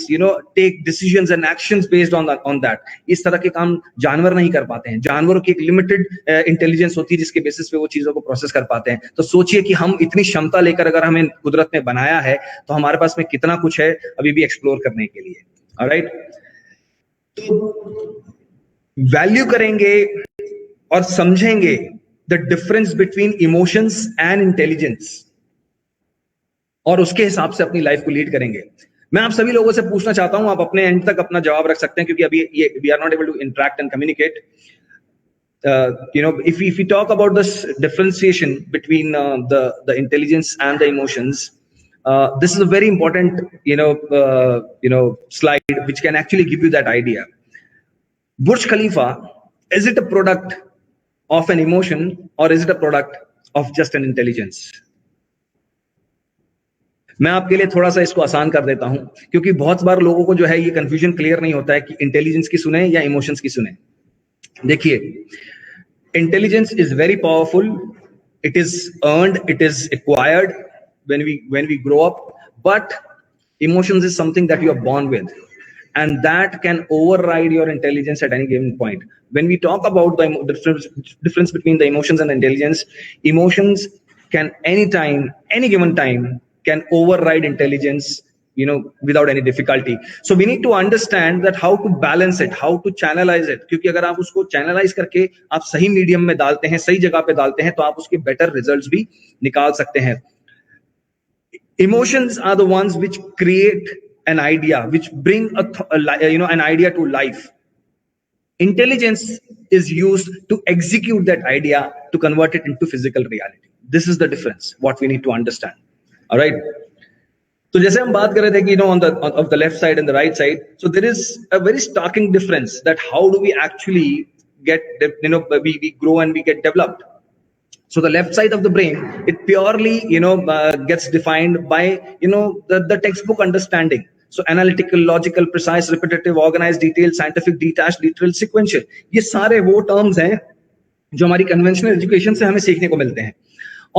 take decisions and actions based on that. इस तरह के काम जानवर नहीं कर पाते हैं. जानवरों की एक लिमिटेड इंटेलिजेंस होती है जिसके बेसिस पे वो चीजों को प्रोसेस कर पाते हैं. तो सोचिए कि हम इतनी क्षमता लेकर अगर हमें कुदरत ने बनाया है तो हमारे पास में कितना कुछ है अभी भी एक्सप्लोर करने के लिए. ऑलराइट, तो वैल्यू करेंगे और समझेंगे the difference between emotions and intelligence और उसके हिसाब से अपनी लाइफ को लीड करेंगे. मैं आप सभी लोगों से पूछना चाहता हूं, आप अपने एंड तक अपना जवाब रख सकते हैं क्योंकि अभी ये we are not able to interact and communicate. If we talk about this differentiation between the intelligence and the emotions, this is a very important slide which can actually give you that idea. Burj Khalifa, is it a product of an emotion or is it a product of just an intelligence? मैं आपके लिए थोड़ा सा इसको आसान कर देता हूं क्योंकि बहुत बार लोगों को जो है ये कंफ्यूजन क्लियर नहीं होता है कि इंटेलिजेंस की सुने या इमोशंस की सुने. देखिए, intelligence is very powerful, it is earned, it is acquired when we grow up, but emotions is something that you are born with and that can override your intelligence at any given point. When we talk about the difference between the emotions and intelligence, emotions can any given time can override intelligence, without any difficulty. So we need to understand that how to balance it, how to channelize it. क्योंकि अगर आप उसको channelize करके आप सही medium में डालते हैं, सही जगह पे डालते हैं, तो आप उसके बेटर रिजल्ट्स भी निकाल सकते हैं. Emotions are the ones which create an idea, which bring an idea to life. Intelligence is used to execute that idea, to convert it into physical reality. This is the difference, what we need to understand. All right. So जैसे हम बात कर रहे थे कि on the left side and the right side, so there is a very starking difference that how do we actually get, we grow and we get developed. So the left side of the brain, it purely, gets defined by, the textbook understanding. So analytical, logical, precise, repetitive, organized, detailed, scientific, detached, literal, sequential. ये सारे वो terms हैं जो हमारी conventional education से हमें सीखने को मिलते हैं.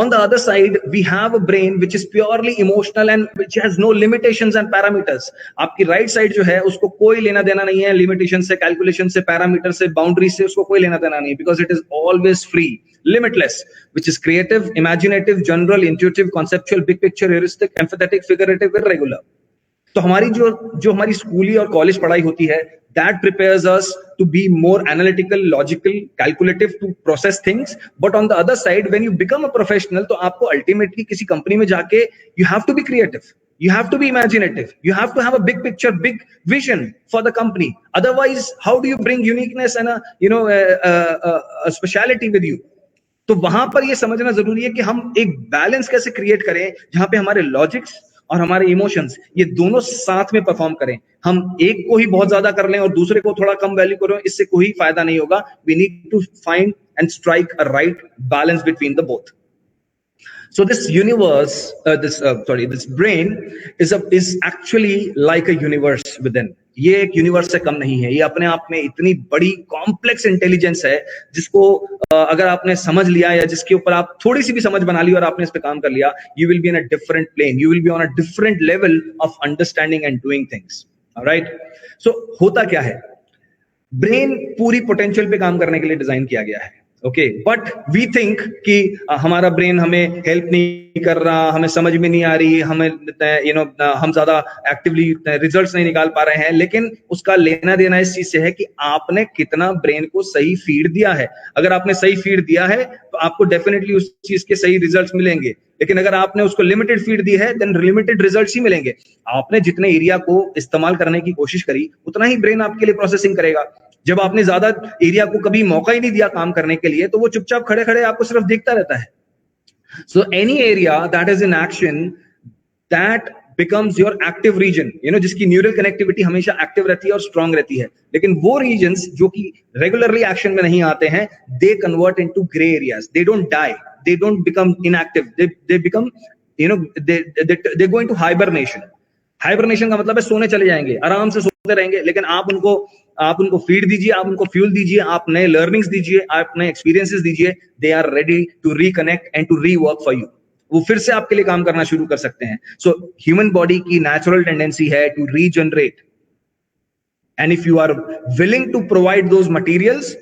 On the other side, we have a brain which is purely emotional and which has no limitations and parameters. आपकी right side जो है उसको कोई लेना देना नहीं है limitation से, calculation से, parameter से, boundaries से, उसको कोई लेना देना नहीं, because it is always free, limitless, which is creative, imaginative, general, intuitive, conceptual, big picture, heuristic, empathetic, figurative, irregular. तो हमारी जो हमारी स्कूली और कॉलेज पढ़ाई होती है, that prepares us to be more analytical, logical, calculative, to process things. But on the other side, when you become a professional, तो आपको ultimately किसी कंपनी में जाके you have to be creative, you have to be imaginative, you have to have a big picture, big vision for the company. Otherwise, how do you bring uniqueness and a speciality with you? तो वहां पर ये समझना जरूरी है कि हम एक बैलेंस कैसे क्रिएट करें जहां पे हमारे लॉजिक्स और हमारे इमोशंस ये दोनों साथ में परफॉर्म करें. हम एक को ही बहुत ज्यादा कर लें और दूसरे को थोड़ा कम वैल्यू करें, इससे कोई फायदा नहीं होगा. We need to find and strike a right balance between the both. So this universe, this brain is actually like a universe within. ये एक यूनिवर्स से कम नहीं है, ये अपने आप में इतनी बड़ी कॉम्प्लेक्स इंटेलिजेंस है जिसको अगर आपने समझ लिया या जिसके ऊपर आप थोड़ी सी भी समझ बना ली और आपने इस पे काम कर लिया, you will be in a different plane, you will be on a different level of understanding and doing things. All right? So होता क्या है, ब्रेन पूरी पोटेंशियल पे काम करने के लिए डिजाइन किया गया है. ओके, बट वी थिंक कि हमारा ब्रेन हमें हेल्प नहीं कर रहा, हमें समझ में नहीं आ रही, हमें हम ज्यादा एक्टिवली रिजल्ट्स नहीं निकाल पा रहे हैं. लेकिन उसका लेना देना इस चीज से है कि आपने कितना ब्रेन को सही फीड दिया है. अगर आपने सही फीड दिया है तो आपको डेफिनेटली उस चीज के सही रिजल्ट्स मिलेंगे. लेकिन अगर आपने उसको लिमिटेड फीड दी है देन लिमिटेड रिजल्ट्स ही मिलेंगे. आपने जितने एरिया को इस्तेमाल करने की कोशिश करी उतना ही ब्रेन आपके लिए प्रोसेसिंग करेगा. जब आपने ज्यादा एरिया को कभी मौका ही नहीं दिया काम करने के लिए तो वो चुपचाप खड़े खड़े आपको सिर्फ देखता रहता है. So any area that is in action that becomes your active region, जिसकी न्यूरल कनेक्टिविटी हमेशा एक्टिव रहती है और स्ट्रांग रहती है. लेकिन वो रीजन्स जो कि रेगुलरली एक्शन में नहीं आते हैं, they convert into grey areas. They don't die, they don't become inactive, they become they go into hibernation. Hibernation का मतलब है सोने चले जाएंगे, आराम से सोते रहेंगे. लेकिन आप उनको फीड दीजिए, आप उनको फ्यूल दीजिए, आप नए लर्निंग्स दीजिए, आप नए एक्सपीरियंसेस दीजिए, they are ready to reconnect and to rework for you. वो फिर से आपके लिए काम करना शुरू कर सकते हैं. सो ह्यूमन बॉडी की नेचुरल टेंडेंसी है to regenerate, and if you are willing to provide those materials,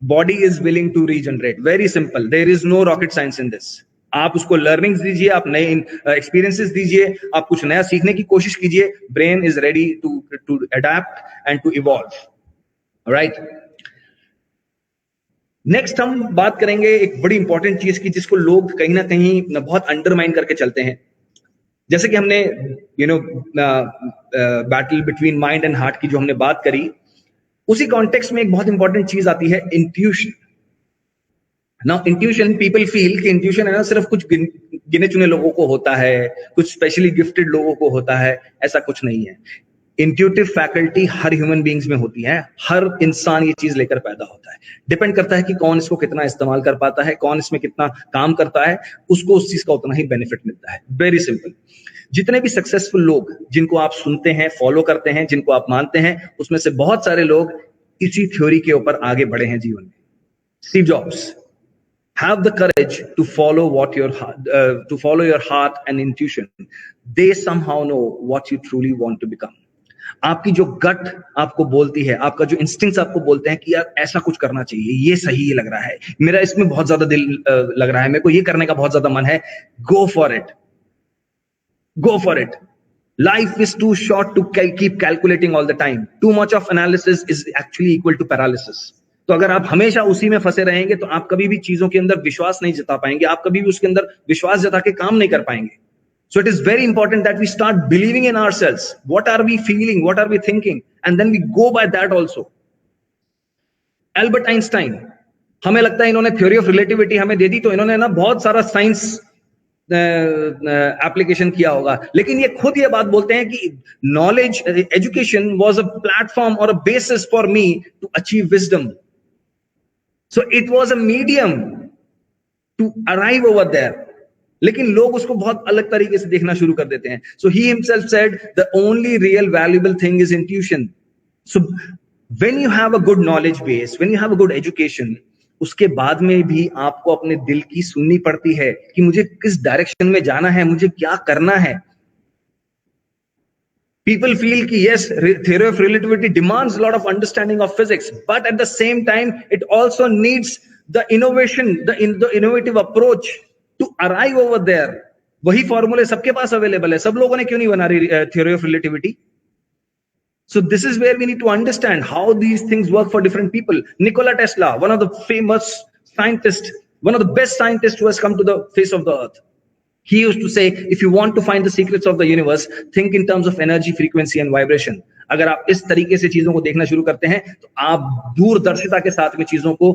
body is willing to regenerate. Very simple, there is no rocket science in this. आप उसको लर्निंग्स दीजिए, आप नए experiences दीजिए, आप कुछ नया सीखने की कोशिश कीजिए, brain is ready to adapt and to evolve. Right, next हम बात करेंगे एक बड़ी इंपॉर्टेंट चीज की, जिसको लोग कहीं ना कहीं बहुत अंडरमाइन करके चलते हैं. जैसे कि हमने battle between mind and heart की जो हमने बात करी, उसी कॉन्टेक्स्ट में एक बहुत इंपॉर्टेंट चीज आती है, intuition. Now intuition, people feel कि इंट्यूशन है ना सिर्फ कुछ गिने चुने लोगों को होता है, कुछ स्पेशली गिफ्टेड लोगों को होता है. ऐसा कुछ नहीं है. इंट्यूटिव फैकल्टी हर ह्यूमन बीइंग्स में होती है. हर इंसान ये चीज लेकर पैदा होता है. डिपेंड करता है कि कौन इसको कितना इस्तेमाल कर पाता है, कौन इसमें कितना काम करता है, उसको उस चीज का उतना ही बेनिफिट मिलता है. Very simple. जितने भी सक्सेसफुल लोग जिनको आप सुनते हैं, फॉलो करते हैं, जिनको आप मानते हैं, उसमें से बहुत सारे लोग इसी थ्योरी के ऊपर आगे बढ़े हैं जीवन में. Steve jobs, have the courage to follow your heart and intuition. They somehow know what you truly want to become. आपकी जो गट आपको बोलती है, आपका जो इंस्टिंक्ट्स आपको बोलते हैं कि यार ऐसा कुछ करना चाहिए, ये सही लग रहा है, मेरा इसमें बहुत ज्यादा दिल लग रहा है, मेरे को ये करने का बहुत ज्यादा मन है, go for it. Go for it. Life is too short to keep calculating all the time. Too much of analysis is actually equal to paralysis. तो अगर आप हमेशा उसी में फंसे रहेंगे तो आप कभी भी चीजों के अंदर विश्वास नहीं जता पाएंगे, आप कभी भी उसके अंदर विश्वास जता के काम नहीं कर पाएंगे. So it is very important that we start believing in ourselves. What are we feeling? What are we thinking? And then we go by that also. Albert Einstein, हमें लगता है इन्होंने थ्योरी ऑफ रिलेटिविटी हमें दे दी तो इन्होंने ना बहुत सारा साइंस एप्लीकेशन किया होगा, लेकिन ये खुद ये बात बोलते हैं कि knowledge, education was a platform और a basis for me to achieve wisdom. So it was a medium to arrive over there. लेकिन लोग उसको बहुत अलग तरीके से देखना शुरू कर देते हैं. So he himself said the only real valuable thing is intuition. So when you have a good knowledge base, when you have a good education, उसके बाद में भी आपको अपने दिल की सुननी पड़ती है कि मुझे किस डायरेक्शन में जाना है, मुझे क्या करना है. People feel कि yes, theory of relativity demands a lot of understanding of physics, but at the same time, it also needs the innovation, the innovative approach to arrive over there. वही फॉर्मूले सबके पास अवेलेबल है, सब लोगों ने क्यों नहीं बना रही theory of relativity? So this is where we need to understand how these things work for different people. Nikola Tesla, one of the famous scientists, one of the best scientists who has come to the face of the earth. He used to say, if you want to find the secrets of the universe, think in terms of energy, frequency and vibration. अगर आप इस तरीके से चीजों को देखना शुरू करते हैं तो आप दूरदर्शिता के साथ में चीजों को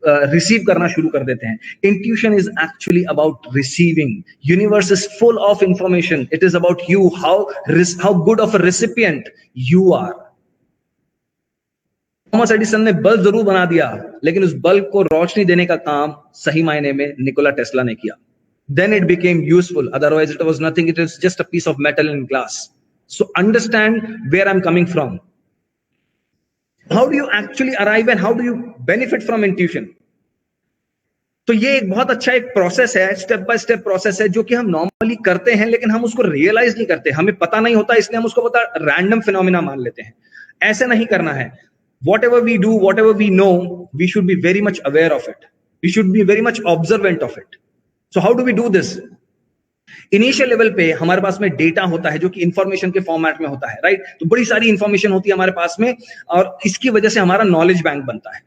रिसीव करना शुरू कर देते हैं. Intuition is actually about receiving. Universe is full of information. It is about you, how good of a recipient you are. Thomas Edison ने बल्ब जरूर बना दिया, लेकिन उस बल्ब को रोशनी देने का काम सही मायने में निकोला टेस्ला ने किया. Then it became useful. Otherwise, it was nothing. It is just a piece of metal and glass. So understand where I'm coming from. How do you actually arrive and how do you benefit from intuition? तो ये एक बहुत अच्छा एक process है, step by step process है, जो कि हम नॉर्मली करते हैं लेकिन हम उसको रियलाइज नहीं करते. हमें पता नहीं होता, इसलिए हम उसको पता रैंडम फिनोमिना मान लेते हैं. ऐसे नहीं करना है. Whatever we do, whatever we know, we should be very much aware of it. We should be very much observant of it. So how do we do this? Initial level पे हमारे पास में डेटा होता है जो कि information के format में होता है, राइट? तो बड़ी सारी इंफॉर्मेशन होती है हमारे पास में और इसकी वजह से हमारा नॉलेज बैंक बनता है.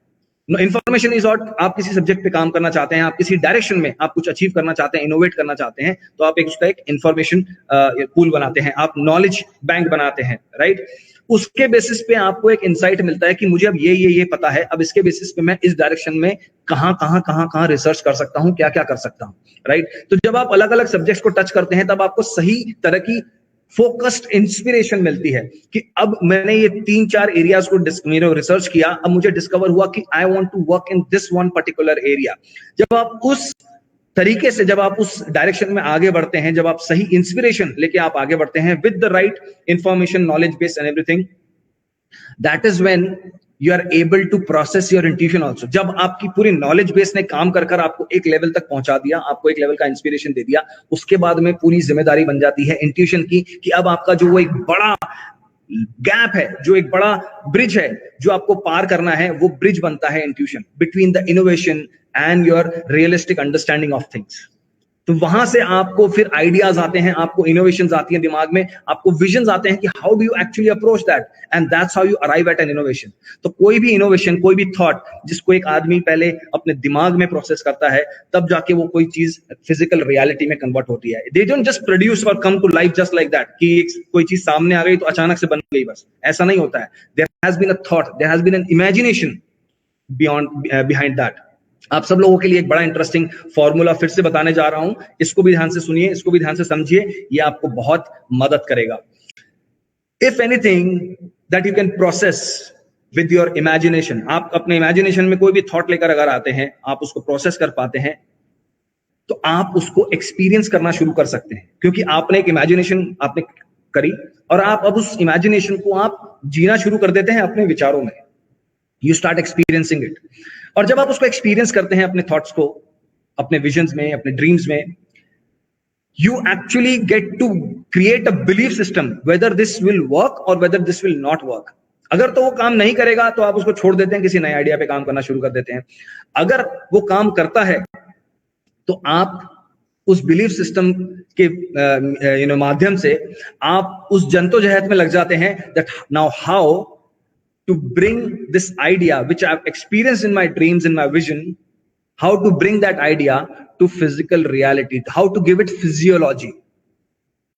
इंफॉर्मेशन इज व्हाट, आप किसी सब्जेक्ट पे काम करना चाहते हैं, आप किसी डायरेक्शन में आप कुछ अचीव करना चाहते हैं, इनोवेट करना चाहते हैं, तो आप उसका एक इंफॉर्मेशन पूल बनाते हैं, आप नॉलेज बैंक बनाते हैं, राइट? उसके बेसिस पे आपको एक इंसाइट मिलता है कि मुझे अब ये पता है, अब इसके बेसिस पे मैं इस डायरेक्शन में कहां रिसर्च कर सकता हूं, क्या कर सकता हूं, राइट? तो जब आप अलग अलग सब्जेक्ट्स को टच करते हैं तब आपको सही तरह की फोकस्ड इंस्पिरेशन मिलती है कि अब मैंने ये 3-4 एरियाज को रिसर्च किया, अब मुझे डिस्कवर हुआ कि I want to work in this one particular area. जब आप उस तरीके से, जब आप उस डायरेक्शन में आगे बढ़ते हैं, जब आप सही इंस्पिरेशन लेके आप आगे बढ़ते हैं with the right information, knowledge base and everything, that is when you are able to process your intuition also. जब आपकी पूरी नॉलेज बेस ने काम कर कर आपको एक लेवल तक पहुंचा दिया, आपको एक लेवल का इंस्पिरेशन दे दिया, उसके बाद में पूरी जिम्मेदारी बन जाती है इंट्यूशन की कि अब आपका जो वो एक बड़ा गैप है, जो एक बड़ा ब्रिज है जो आपको पार करना है, वो ब्रिज बनता है intuition between the innovation and your realistic understanding of things. तो वहां से आपको फिर आइडियाज आते हैं, आपको इनोवेशंस आती हैं दिमाग में, आपको विजन्स आते हैं कि how do you actually approach that, and that's how you arrive at N innovation. तो कोई भी इनोवेशन, कोई भी थॉट जिसको एक आदमी पहले अपने दिमाग में प्रोसेस करता है, तब जाके वो कोई चीज फिजिकल रियलिटी में कन्वर्ट होती है. दे डोंट जस्ट प्रोड्यूस और come to life just like that कि कोई चीज सामने आ गई तो अचानक से बन गई, बस ऐसा नहीं होता है. There has been a thought, there has been an imagination behind that. आप सब लोगों के लिए एक बड़ा इंटरेस्टिंग फॉर्मूला फिर से बताने जा रहा हूं, इसको भी ध्यान से सुनिए, इसको भी ध्यान से समझिए, ये आपको बहुत मदद करेगा. If anything that you can process with your imagination, आप अपने इमेजिनेशन में कोई भी थॉट लेकर अगर आते हैं, आप उसको प्रोसेस कर पाते हैं, तो आप उसको एक्सपीरियंस करना शुरू कर सकते हैं, क्योंकि आपने एक इमेजिनेशन आपने करी और आप अब उस इमेजिनेशन को आप जीना शुरू कर देते हैं अपने विचारों में. You start experiencing it. और जब आप उसको एक्सपीरियंस करते हैं, अपने थॉट्स को, अपने विजन्स में, अपने ड्रीम्स में, you actually get to create a belief system whether this will work or whether this will not work. अगर तो वो काम नहीं करेगा तो आप उसको छोड़ देते हैं, किसी नए आइडिया पे काम करना शुरू कर देते हैं. अगर वो काम करता है तो आप उस बिलीफ सिस्टम के माध्यम से आप उस जंतोजहद में लग जाते हैं that now how to bring this idea which I've experienced in my dreams, in my vision, how to bring that idea to physical reality, how to give it physiology.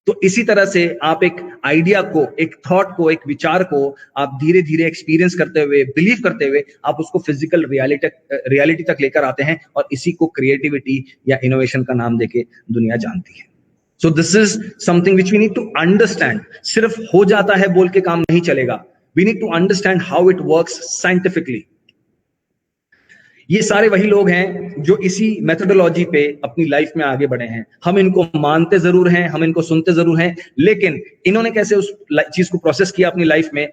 तो इसी तरह से आप एक आइडिया को, एक थॉट को, एक विचार को आप धीरे धीरे एक्सपीरियंस करते हुए, बिलीव करते हुए, आप उसको फिजिकल रियलिटी तक लेकर आते हैं, और इसी को क्रिएटिविटी या इनोवेशन का नाम देके दुनिया जानती है. So this is something which we need to understand. सिर्फ हो जाता है बोल के काम नहीं चलेगा. We need to understand how it works scientifically. ये सारे वही लोग हैं जो इसी मेथोडोलॉजी पे अपनी लाइफ में आगे बढ़े हैं. हम इनको मानते जरूर हैं, हम इनको सुनते जरूर हैं, लेकिन इन्होंने कैसे उस चीज को प्रोसेस किया अपनी लाइफ में,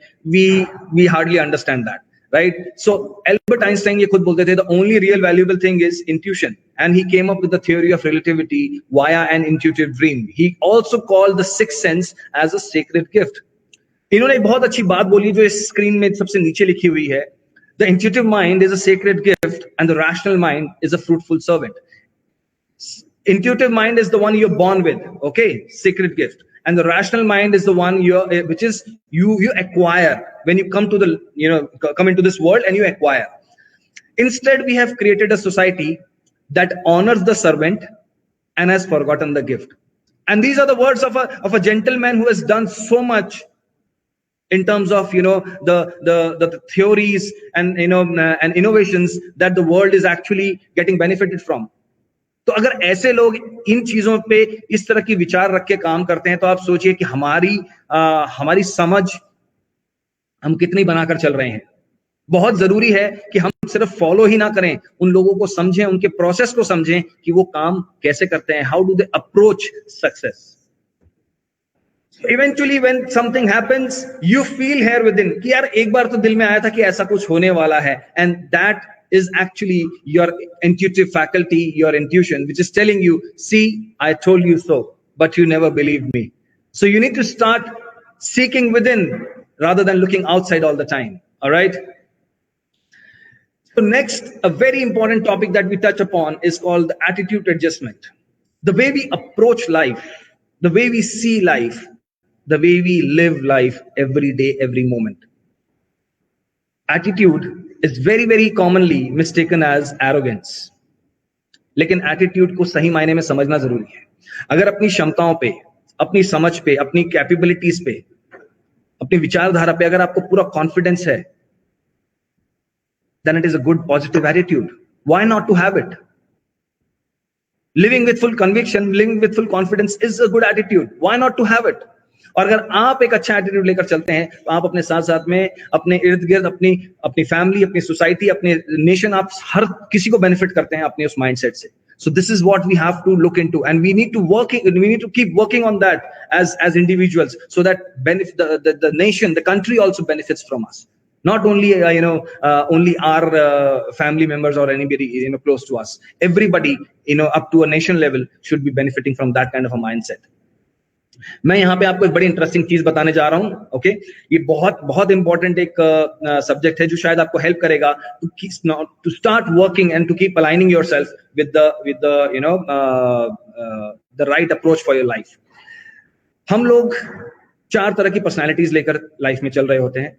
we hardly understand that, right? So Albert Einstein ये खुद बोलते थे, the only real valuable thing is intuition, and he came up with the theory of relativity via an intuitive dream. He also called the sixth sense as a sacred gift. इन्होंने एक बहुत अच्छी बात बोली जो इस स्क्रीन में सबसे नीचे लिखी हुई है. The intuitive mind is a sacred gift and the rational mind is a fruitful servant. Intuitive mind is the one you're born with, okay, sacred gift, and the rational mind is the one which is you acquire when you come to the come into this world and you acquire. Instead, we have created a society that honors the servant and has forgotten the gift. And these are the words of a gentleman who has done so much in terms of the theories and and innovations that the world is actually getting benefited from. तो अगर ऐसे लोग इन चीजों पे इस तरह की विचार रख के काम करते हैं, तो आप सोचिए कि हमारी समझ हम कितनी बनाकर चल रहे हैं. बहुत जरूरी है कि हम सिर्फ फॉलो ही ना करें, उन लोगों को समझें, उनके प्रोसेस को समझें कि वो काम कैसे करते हैं, how do they approach success. Eventually when something happens, you feel here within कि यार एक बार तो दिल में आया था कि ऐसा कुछ होने वाला है, and that is actually your intuitive faculty, your intuition, which is telling you, see, I told you so, but you never believed me. So you need to start seeking within rather than looking outside all the time. All right. So next, a very important topic that we touch upon is called the attitude adjustment. The way we approach life, the way we see life, the way we live life every day, every moment. Attitude is very, very commonly mistaken as arrogance. लेकिन attitude को सही मायने में समझना जरूरी है. अगर अपनी क्षमताओं पे, अपनी समझ पे, अपनी कैपेबिलिटीज पे, अपनी विचारधारा पे अगर आपको पूरा कॉन्फिडेंस है, then it is a good positive attitude. Why not to have it? Living with full conviction, living with full confidence is a good attitude. Why not to have it? और अगर आप एक अच्छा एटीट्यूड लेकर चलते हैं, तो आप अपने साथ साथ में अपने इर्द गिर्द, अपनी फैमिली, अपनी सोसाइटी, अपने नेशन, आप हर किसी को बेनिफिट करते हैं अपने उस माइंडसेट से. So this is what we have to look into, and we need to keep working on that as individuals, so that the nation, the country also benefits from us. not only only our family members or anybody close to us. Everybody up to a nation level should be benefiting from that kind of a mindset. मैं यहाँ पे आपको एक बड़ी interesting चीज बताने जा रहा हूँ. ओके, ये बहुत बहुत इंपॉर्टेंट एक सब्जेक्ट है जो शायद आपको हेल्प करेगा to start working and to keep aligning yourself with the right approach for your life. हम लोग 4 तरह की पर्सनालिटीज लेकर लाइफ में चल रहे होते हैं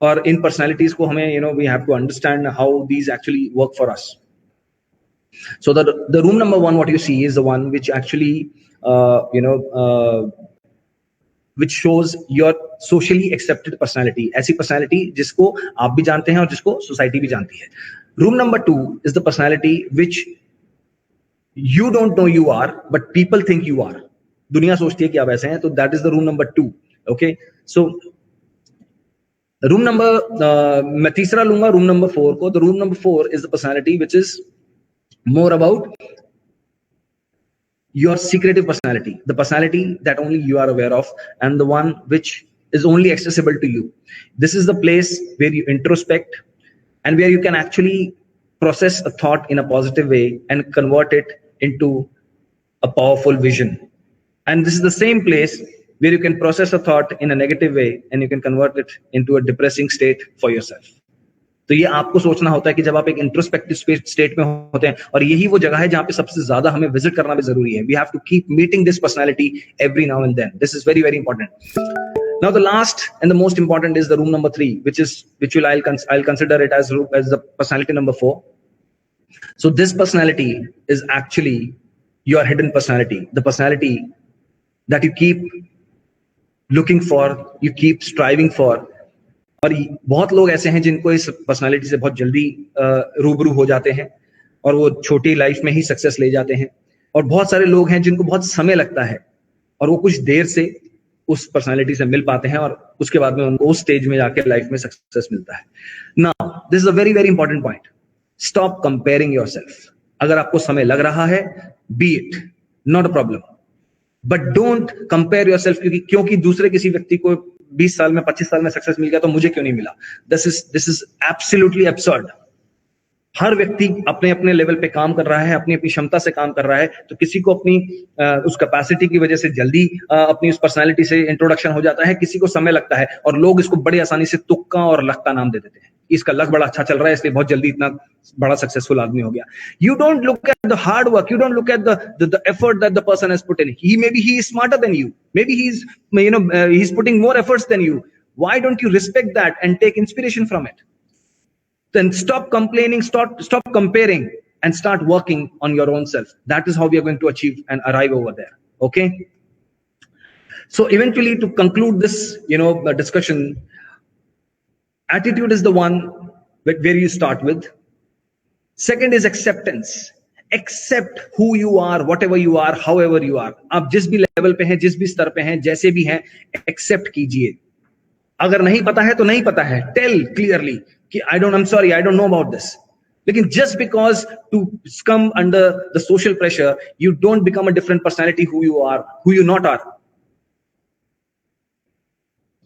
और इन पर्सनालिटीज को हमें we have to understand how these actually work for us. So the room number 1, what you see, is the one which actually which shows your socially accepted personality. ऐसी personality जिसको आप भी जानते हैं और जिसको society भी जानती है. Room number 2 is the personality which you don't know you are, but people think you are. दुनिया सोचती है कि आप ऐसे हैं, तो that is the room number 2. Okay, so room number मैं तीसरा लूंगा room number 4 को. The room number 4 is the personality which is more about your secretive personality, the personality that only you are aware of, and the one which is only accessible to you. This is the place where you introspect and where you can actually process a thought in a positive way and convert it into a powerful vision. And this is the same place where you can process a thought in a negative way and you can convert it into a depressing state for yourself. तो ये आपको सोचना होता है कि जब आप एक इंट्रोस्पेक्टिव स्टेट में होते हैं, और यही वो जगह है जहां पे सबसे ज्यादा हमें विजिट करना भी जरूरी है. We have to keep meeting this personality every now and then. This is very very important. Now the last and the most important is the room number 3, which I'll consider it as the personality number 4. So this personality is actually your hidden personality, the personality that you keep looking for, you keep striving for. और बहुत लोग ऐसे हैं जिनको इस personality से बहुत जल्दी रूबरू हो जाते हैं और वो छोटी लाइफ में ही सक्सेस ले जाते हैं, और बहुत सारे लोग हैं जिनको बहुत समय लगता है और वो कुछ देर से उस पर्सनालिटी से मिल पाते हैं और उसके बाद में उनको उस स्टेज में जाके लाइफ में सक्सेस मिलता है. Now this is a very very important point. Stop comparing yourself. अगर आपको समय लग रहा है, B it, not a problem, but don't compare yourself क्योंकि दूसरे किसी व्यक्ति को 20 साल में 25 साल में सक्सेस मिल गया तो मुझे क्यों नहीं मिला. This is absolutely absurd. हर व्यक्ति अपने अपने लेवल पे काम कर रहा है, अपनी अपनी क्षमता से काम कर रहा है. तो किसी को अपनी उस कैपेसिटी की वजह से जल्दी अपनी उस पर्सनालिटी से इंट्रोडक्शन हो जाता है, किसी को समय लगता है, और लोग इसको बड़ी आसानी से तुक्का और लगता नाम दे देते हैं. इसका लक बड़ा अच्छा चल रहा है इसलिए बहुत जल्दी इतना बड़ा सक्सेसफुल आदमी हो गया. You don't look at the hard work, you don't look at the effort that the person has put in. maybe he is smarter than you, maybe he's putting more efforts than you. Why don't you respect that and take inspiration from it? Then stop complaining, stop comparing, and start working on your own self. That is how we are going to achieve and arrive over there. Okay, so eventually, to conclude this discussion, attitude is the one where you start with. Second is acceptance. Accept who you are, whatever you are, however you are. आप जिस भी level पे हैं, जिस भी स्तर पे हैं, जैसे भी हैं, एक्सेप्ट कीजिए. अगर नहीं पता है तो नहीं पता है, टेल क्लियरली कि I'm sorry, I don't know about this. लेकिन just because to come under the social pressure, you don't become a different personality who you are, who you not are.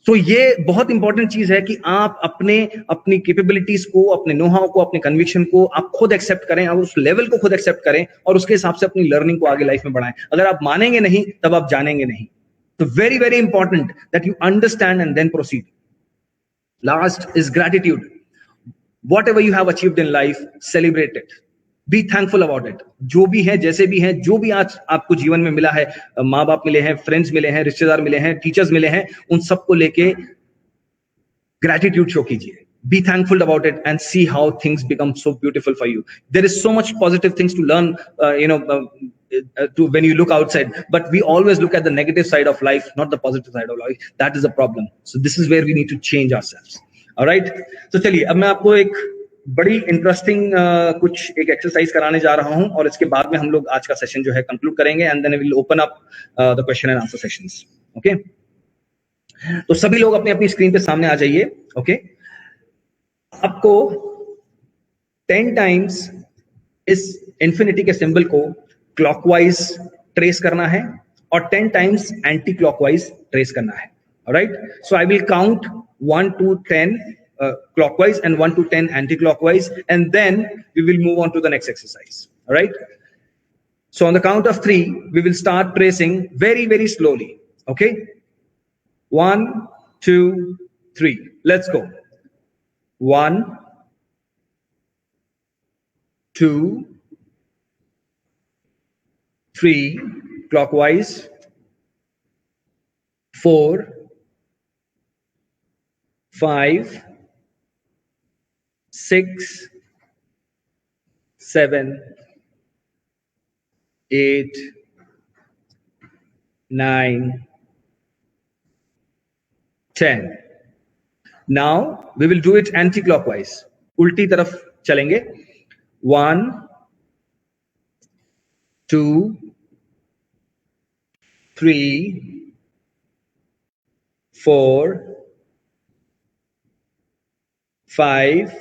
तो ये बहुत इंपॉर्टेंट चीज है कि आप अपनी कैपेबिलिटीज को, अपने नो-हाउ को, अपने कन्विक्शन को आप खुद एक्सेप्ट करें, और उस लेवल को खुद एक्सेप्ट करें और उसके हिसाब से अपनी लर्निंग को आगे लाइफ में बढ़ाएं. अगर आप मानेंगे नहीं तब आप जानेंगे नहीं. तो very very important that you understand and then proceed. Last is gratitude. Whatever you have achieved in life, celebrate it. Be thankful about it. जो भी है, जैसे भी है, जो भी आज आपको जीवन में मिला है, माँ बाप मिले हैं, फ्रेंड्स मिले हैं, रिश्तेदार मिले हैं, टीचर्स मिले हैं, उन सबको लेके ग्रैटिट्यूड शो कीजिए. Be thankful about it and see how things become so beautiful for you. There is so much positive things to learn, when you look outside, but we always look at the negative side of life, not the positive side of life. That is the problem. So this is where we need to change ourselves. Alright, तो चलिए अब मैं आपको एक बड़ी interesting कुछ एक exercise कराने जा रहा हूं, और इसके बाद में हम लोग आज का सेशन जो है कंक्लूड करेंगे, and then we will open up the question and answer sessions. Okay, तो सभी लोग अपनी अपनी स्क्रीन पे सामने आ जाइए. ओके, आपको 10 टाइम्स इस इंफिनिटी के सिंबल को क्लॉकवाइज ट्रेस करना है और 10 टाइम्स एंटी क्लॉकवाइज ट्रेस करना है. Alright, so I will count 1 to 10 clockwise and 1 to 10 anti-clockwise, and then we will move on to the next exercise. All right. So on the count of 3, we will start tracing very, very slowly. Okay. 1, 2, 3. Let's go. 1, 2, 3, clockwise. 4, 5, 6, 7, 8, 9, 10. Now we will do it anti-clockwise. उल्टी तरफ चलेंगे. 1, 2, 3, 4, 5,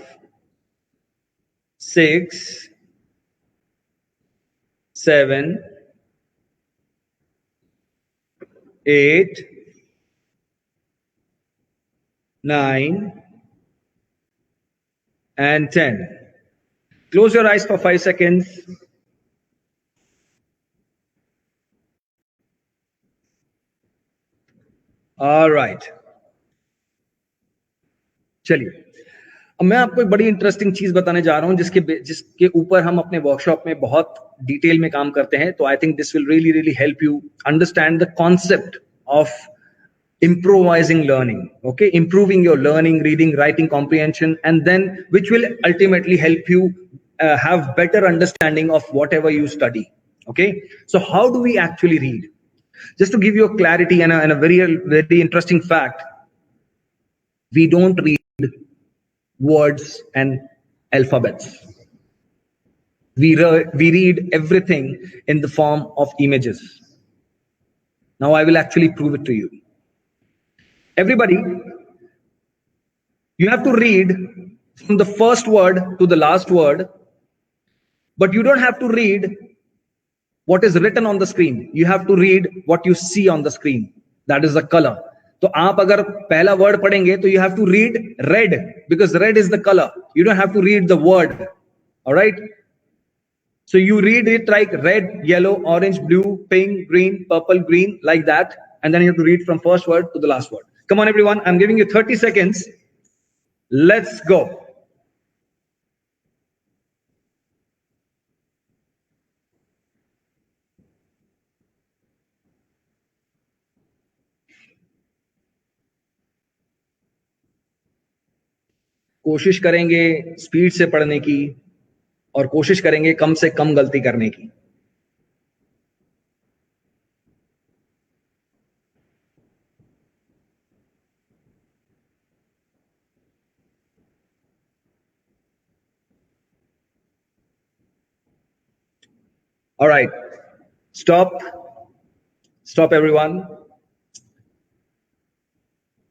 6, 7, 8, 9, and 10. Close your eyes for 5 seconds. All right. चलिए, अब मैं आपको एक बड़ी interesting चीज बताने जा रहा हूं जिसके ऊपर हम अपने वर्कशॉप में बहुत डिटेल में काम करते हैं. तो I think this will really help you understand the concept of improvising learning. Okay, improving your learning, reading, writing comprehension, and then which will ultimately help you have better understanding of whatever you study. Okay, so how do we actually read? Just to give you a clarity and a very interesting fact, we don't read words and alphabets. We read everything in the form of images. Now I will actually prove it to you. Everybody, you have to read from the first word to the last word, but you don't have to read what is written on the screen. You have to read what you see on the screen. That is the color. तो आप अगर पहला word पढ़ेंगे तो you have to read red because red is the color. You don't have to read the word. All right. So you read it like red, yellow, orange, blue, pink, green, purple, green, like that, and then you have to read from first word to the last word. Come on, everyone. I'm giving you 30 seconds. Let's go. कोशिश करेंगे speed से पढ़ने की और कोशिश करेंगे कम से कम गलती करने की. All right, stop everyone.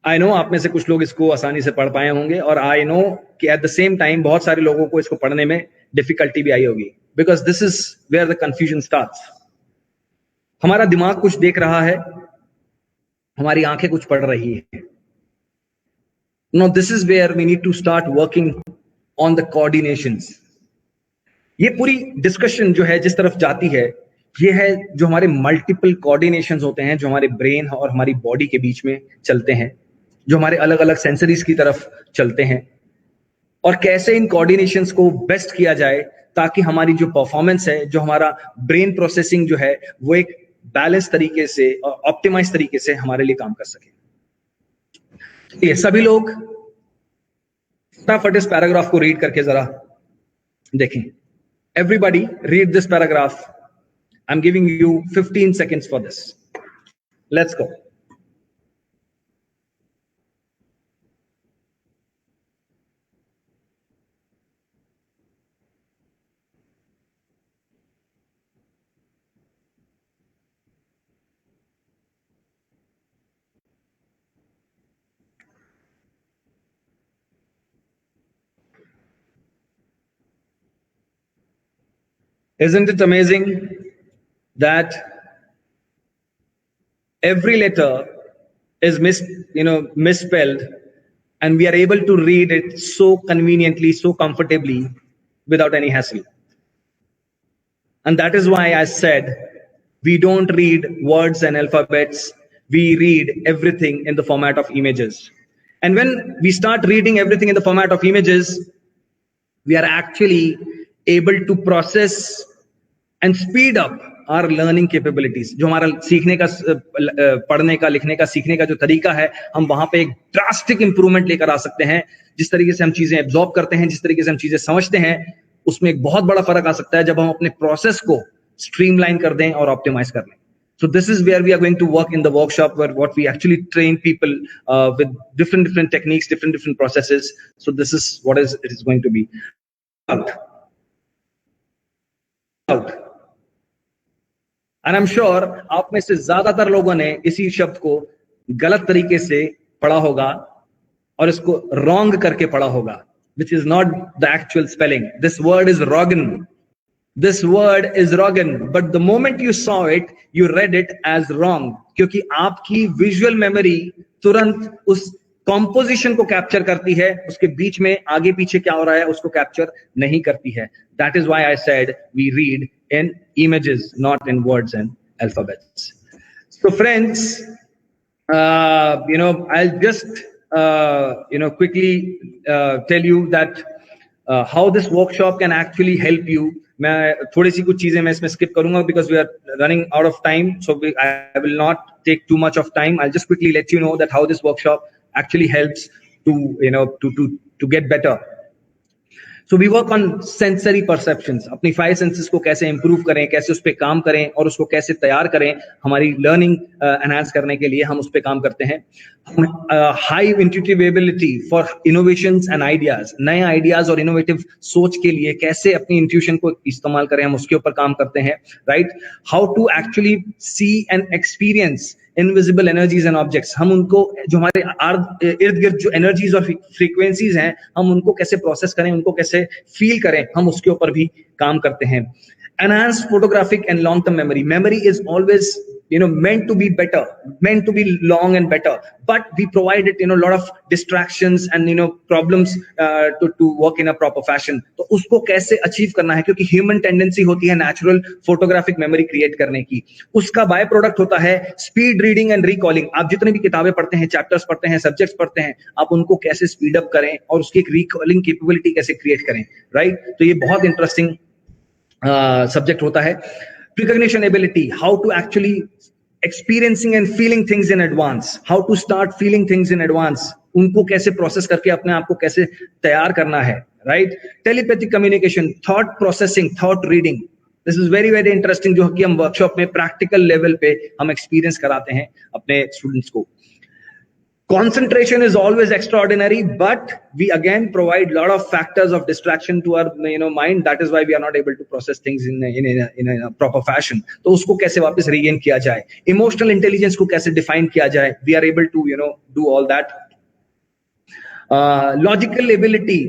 I know आप में से कुछ लोग इसको आसानी से पढ़ पाए होंगे और I know कि at the same time बहुत सारे लोगों को इसको पढ़ने में डिफिकल्टी भी आई होगी because this is where the confusion starts. हमारा दिमाग कुछ देख रहा है, हमारी आंखें कुछ पढ़ रही है. Now this is where we need to start working on the coordinations. ये पूरी डिस्कशन जो है जिस तरफ जाती है ये है जो हमारे मल्टीपल कोऑर्डिनेशंस होते हैं जो हमारे ब्रेन और हमारी बॉडी के बीच में चलते हैं, जो हमारे अलग अलग सेंसरीज की तरफ चलते हैं और कैसे इन कोऑर्डिनेशंस को बेस्ट किया जाए ताकि हमारी जो परफॉर्मेंस है, जो हमारा ब्रेन प्रोसेसिंग जो है वो एक बैलेंस तरीके से और ऑप्टिमाइज तरीके से हमारे लिए काम कर सके. ये सभी लोग फटाफट इस पैराग्राफ को रीड करके जरा देखें. Everybody read this paragraph. I'm giving you 15 seconds for this. Let's go. Isn't it amazing that every letter is misspelled and we are able to read it so conveniently, so comfortably, without any hassle. And that is why I said we don't read words and alphabets, we read everything in the format of images. And when we start reading everything in the format of images, we are actually able to process and speed up our learning capabilities. जो हमारा सीखने का, पढ़ने का, लिखने का, सीखने का जो तरीका है, हम वहां पे एक ड्रास्टिक इंप्रूवमेंट लेकर आ सकते हैं. जिस तरीके से हम चीजें एब्जॉर्ब करते हैं, जिस तरीके से हम चीजें समझते हैं, उसमें एक बहुत बड़ा फर्क आ सकता है जब हम अपने प्रोसेस को स्ट्रीमलाइन कर दें और ऑप्टिमाइज कर लें. So this is where we are going to work in the workshop, where what we actually train people with different techniques, different processes. So this is what it is going to be. Out. And I'm sure आप में से ज्यादातर लोगों ने इसी शब्द को गलत तरीके से पढ़ा होगा और इसको wrong करके पढ़ा होगा, which is not the actual spelling. This word is Roggen. This word is Roggen, but the moment you saw it, you read it as wrong, क्योंकि आपकी visual memory तुरंत उस composition को capture करती है, उसके बीच में आगे पीछे क्या हो रहा है उसको capture नहीं करती है. That is why I said we read in images, not in words and alphabets. So friends, I'll just quickly tell you that how this workshop can actually help you. मैं थोड़ी सी कुछ चीजें मैं इसमें skip करूंगा because we are running out of time, so I will not take too much of time. I'll just quickly let you know that how this workshop actually helps to get better. So we work on sensory perceptions. अपनी 5 senses को कैसे improve करें, कैसे उस पे काम करें और उसको कैसे तैयार करें, हमारी learning enhance करने के लिए हम उस पे काम करते हैं. High intuitive ability for innovations and ideas. नए ideas और innovative सोच के लिए कैसे अपनी intuition को इस्तेमाल करें, हम उसके ऊपर काम करते हैं, right? How to actually see and experience invisible energies and objects. हम उनको जो हमारे इर्द गिर्द जो एनर्जीज और फ्रीक्वेंसीज हैं, हम उनको कैसे प्रोसेस करें, उनको कैसे फील करें, हम उसके ऊपर भी काम करते हैं. Enhanced photographic and long-term memory. Memory is always meant to be better, meant to be long and better, but we provide it a lot of distractions and problems to work in a proper fashion. तो उसको कैसे achieve करना है, क्योंकि human tendency होती है natural photographic memory create करने की. उसका बाय प्रोडक्ट होता है स्पीड रीडिंग एंड रिकॉलिंग. आप जितनी भी किताबें पढ़ते हैं, चैप्टर्स पढ़ते हैं, सब्जेक्ट्स पढ़ते हैं, आप उनको कैसे स्पीड अप करें और उसकी एक रिकॉलिंग कैपेबिलिटी कैसे क्रिएट करें, राइट? तो ये बहुत इंटरेस्टिंग सब्जेक्ट होता है. Precognition ability, how to actually experiencing and feeling things in advance, how to start feeling things in advance, उनको कैसे प्रोसेस करके अपने आप को कैसे तैयार करना है, right? Telepathic communication, thought processing, thought reading. This is very interesting, जो कि हम वर्कशॉप में प्रैक्टिकल लेवल पे हम एक्सपीरियंस कराते हैं अपने स्टूडेंट्स को. Concentration is always extraordinary, but we again provide a lot of factors of distraction to our mind. That is why we are not able to process things in a proper fashion. तो उसको कैसे वापस regain किया जाए, emotional intelligence को कैसे define किया जाए, we are able to do all that. Logical ability,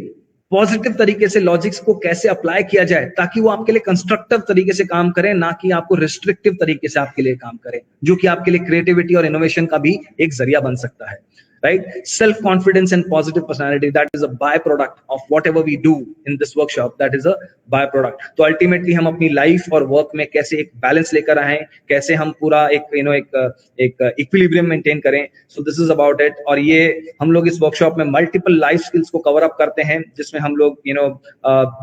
positive तरीके से लॉजिक्स को कैसे अप्लाई किया जाए ताकि वो आपके लिए कंस्ट्रक्टिव तरीके से काम करे, ना कि आपको रिस्ट्रिक्टिव तरीके से आपके लिए काम करे, जो कि आपके लिए क्रिएटिविटी और इनोवेशन का भी एक जरिया बन सकता है, right? Self confidence and positive personality, that is a byproduct of whatever we do in this workshop. That is a byproduct. तो ultimately हम अपनी लाइफ और वर्क में कैसे एक बैलेंस लेकर आए, कैसे हम पूरा एक इक्विलिब्रियम मेंटेन करें. So this is about it. और ये हम लोग इस वर्कशॉप में मल्टीपल लाइफ स्किल्स को कवर अप करते हैं, जिसमें हम लोग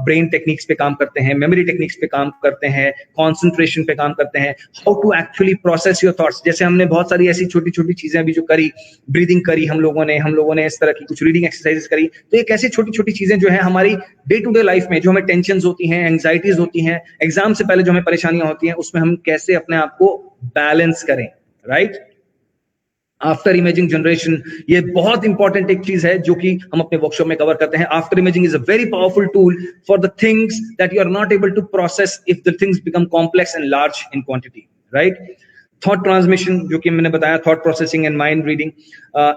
ब्रेन टेक्निक्स पे काम करते हैं, मेमोरी टेक्निक्स पे काम करते हैं, कॉन्सेंट्रेशन पे काम करते हैं, how to actually process your thoughts. जैसे हमने बहुत सारी ऐसी छोटी छोटी चीजें अभी जो करी, ब्रीदिंग करी हम लोगों ने इस तरह की कुछ रीडिंग एक्सरसाइजेस करी. तो ये कैसी छोटी छोटी चीजें जो है हमारी डे टू डे लाइफ में जो हमें टेंशंस होती हैं, एंजाइटीज होती हैं, एग्जाम से पहले जो हमें परेशानियां होती हैं, उसमें हम कैसे अपने आप को बैलेंस करें, राइट? आफ्टर इमेजिंग जनरेशन, ये बहुत इंपॉर्टेंट एक चीज है जो कि हम अपने वर्कशॉप में कवर करते हैं. After imaging is a very powerful tool for the things that you are not able to process if the things become complex and large in quantity, right? Thought transmission, जो कि मैंने बताया, thought processing and mind reading.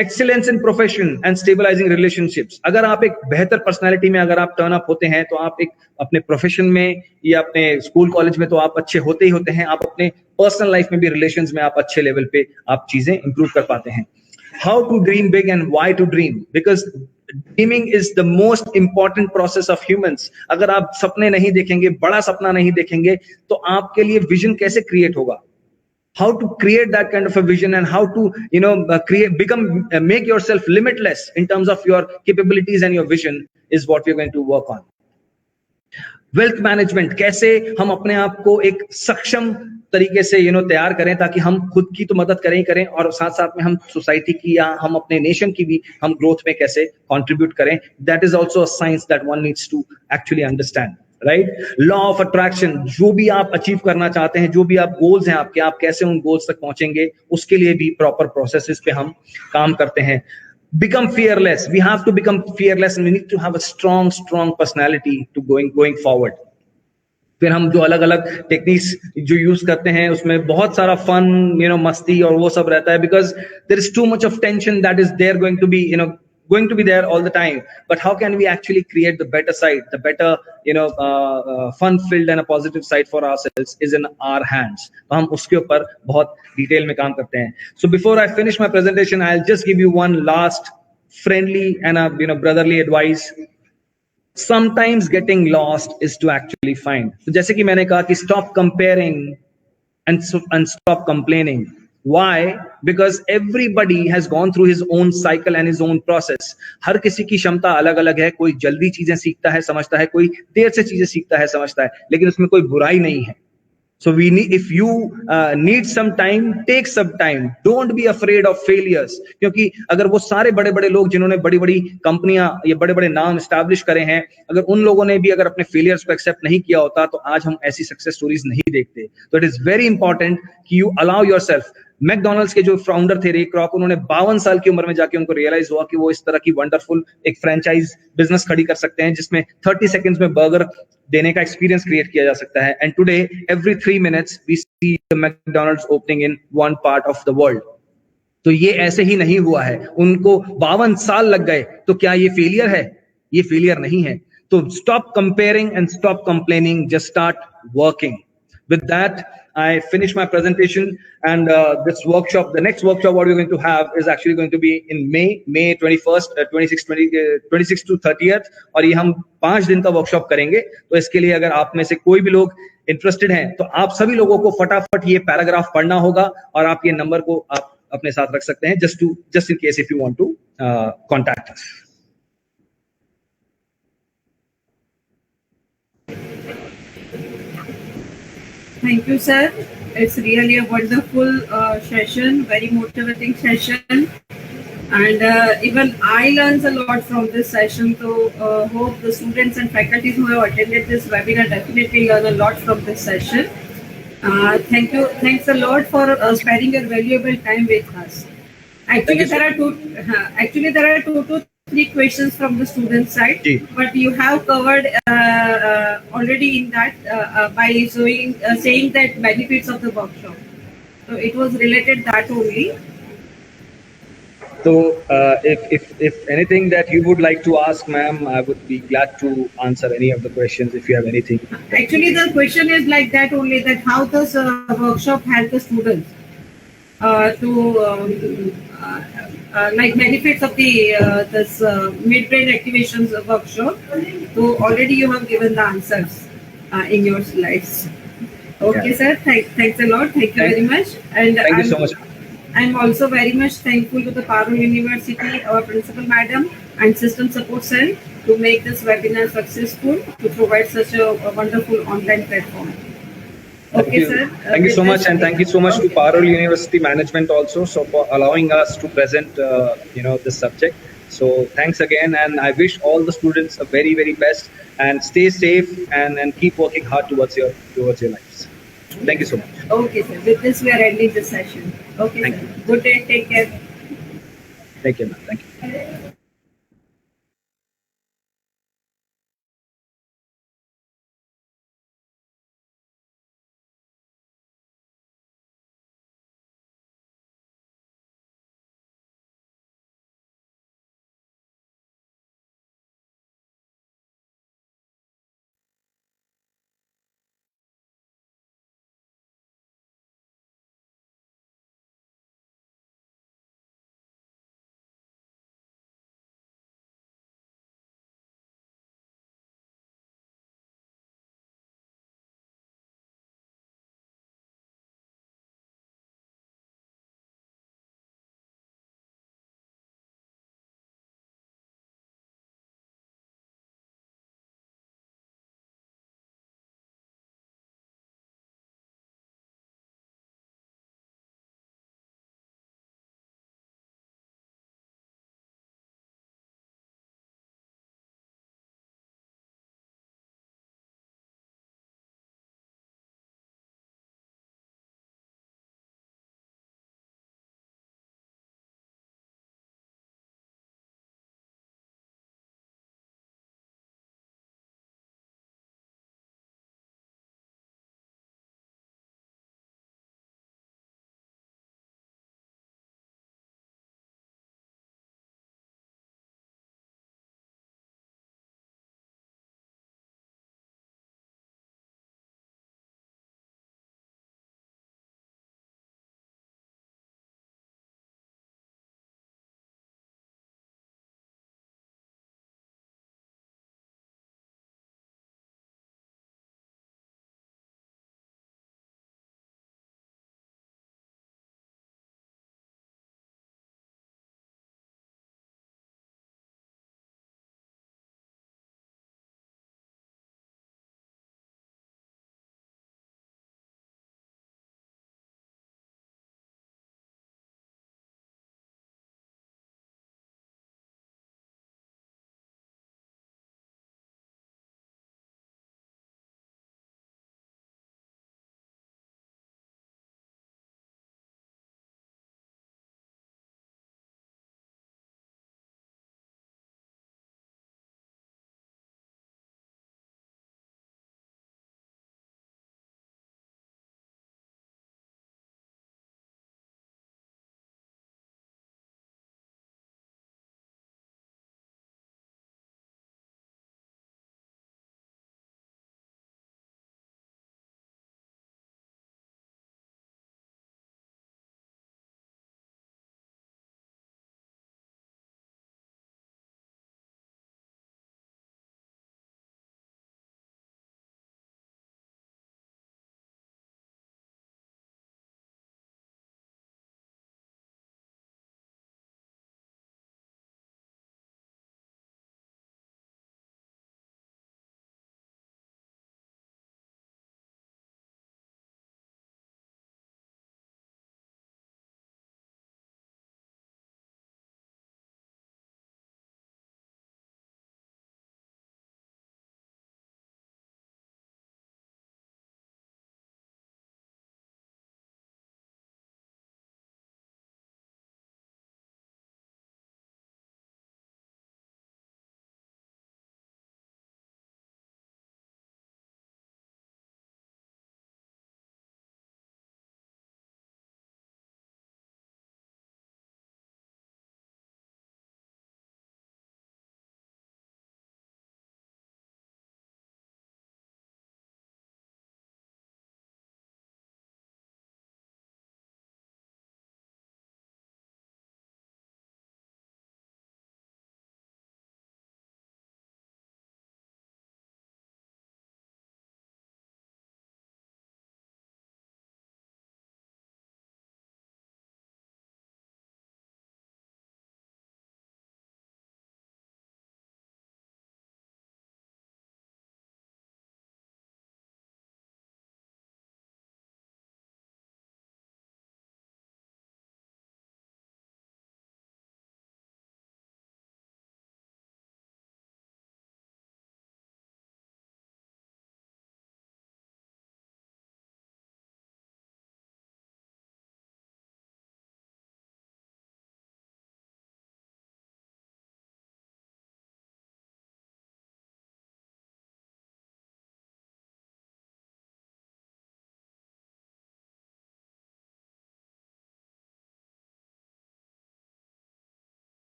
Excellence in profession and stabilising relationships. अगर आप एक बेहतर personality में अगर आप टर्न अप होते हैं तो आप एक अपने प्रोफेशन में या अपने स्कूल कॉलेज में तो आप अच्छे होते ही होते हैं, आप अपने पर्सनल लाइफ में भी रिलेशंस में आप अच्छे लेवल पे आप चीजें इंप्रूव कर पाते हैं. how to dream big and why to dream, because dreaming is the most important process of humans. अगर आप सपने नहीं देखेंगे, बड़ा सपना नहीं देखेंगे, तो आपके लिए विजन कैसे क्रिएट होगा? How to create that kind of a vision and how to make yourself limitless in terms of your capabilities and your vision is what we're going to work on. Wealth management, कैसे हम अपने आप को एक सक्षम तरीके से तैयार करें ताकि हम खुद की तो मदद करें ही करें और साथ साथ में हम सोसाइटी की या हम अपने नेशन की भी हम ग्रोथ में कैसे कंट्रीब्यूट करें. That is also a science that one needs to actually understand. Right, law of attraction, जो भी आप अचीव करना चाहते हैं, जो भी आप गोल्स हैं आपके, आप कैसे उन गोल्स तक पहुंचेंगे, उसके लिए भी प्रॉपर प्रोसेसेस पे हम काम करते हैं. Become fearless. We have to become fearless and we need to have a strong personality to going forward. फिर हम जो अलग अलग टेक्निक्स जो यूज करते हैं उसमें बहुत सारा फन मस्ती और वो सब रहता है, because there is too much of tension that is there going to be there all the time. But how can we actually create the better side, the better fun filled and a positive side for ourselves is in our hands. तो हम उसके ऊपर बहुत detail में काम करते हैं. So before I finish my presentation, I'll just give you one last friendly and a brotherly advice. Sometimes getting lost is to actually find. So जैसे कि मैंने कहा कि stop comparing and stop complaining. Why? Because everybody has gone through his own cycle and his own process. हर किसी की क्षमता अलग अलग है. कोई जल्दी चीजें सीखता है, समझता है, कोई देर से चीजें सीखता है, समझता है, लेकिन उसमें कोई बुराई नहीं है. So if you need some time, take some time. Don't be afraid of failures. क्योंकि अगर वो सारे बड़े बड़े लोग जिन्होंने बड़ी बड़ी कंपनियां या बड़े बड़े नाम एस्टैब्लिश करे हैं, अगर उन लोगों ने भी अगर अपने फेलियर्स को एक्सेप्ट नहीं किया होता तो आज हम ऐसी सक्सेस स्टोरीज नहीं देखते. तो इट इज वेरी इंपॉर्टेंट कि यू अलाउ योरसेल्फ. मैकडॉनल्ड्स के जो फाउंडर थे रे क्रॉक, उन्होंने 52 साल की उम्र में जाके उनको रियलाइज हुआ कि वो इस तरह की वंडरफुल एक फ्रेंचाइज बिजनेस खड़ी कर सकते हैं जिसमें 30 सेकंड्स में बर्गर देने का एक्सपीरियंस क्रिएट किया जा सकता है. And today every 3 minutes we see the McDonald's opening in one part of the world. तो ये ऐसे ही नहीं हुआ है, उनको 52 साल लग गए. तो क्या ये फेलियर है? ये फेलियर नहीं है. तो stop comparing and stop complaining, just start working. With that, I finish my presentation, and this workshop, the next workshop, what we're going to have is actually going to be in May 21st, 26 to 30th, और ये हम 5 दिन का workshop करेंगे. तो इसके लिए अगर आप में से कोई भी लोग इंटरेस्टेड हैं तो आप सभी लोगों को फटाफट ये पैराग्राफ पढ़ना होगा और आप ये नंबर को आप अपने साथ रख सकते हैं, just in case if you want to contact us. Thank you, sir. It's really a wonderful session, very motivating session, and even I learned a lot from this session. So hope the students and faculty who have attended this webinar definitely learn a lot from this session. Thank you. Thanks a lot for sparing your valuable time with us. Actually, there are two to three questions from the student side, but you have covered already in that by saying that benefits of the workshop. So it was related that only. So if anything that you would like to ask, ma'am, I would be glad to answer any of the questions if you have anything. Actually, the question is like that only, that how does workshop help the students to like benefits of the this midbrain activations workshop. So already you have given the answers in your slides. Okay, sir. Thanks a lot. Thank you very much. And thank you so much. I'm also very much thankful to the Parul University, our principal madam, and system support cell to make this webinar successful, to provide such a wonderful online platform. Okay, sir. Thank you so much, and thank you so much to Parul University management also, so for allowing us to present this subject. So thanks again, and I wish all the students the very, very best, and stay safe and keep working hard towards your lives. Thank you so much. Okay, sir. With this, we are ending this session. Okay, sir. Good day. Take care. Take care, ma'am. Thank you.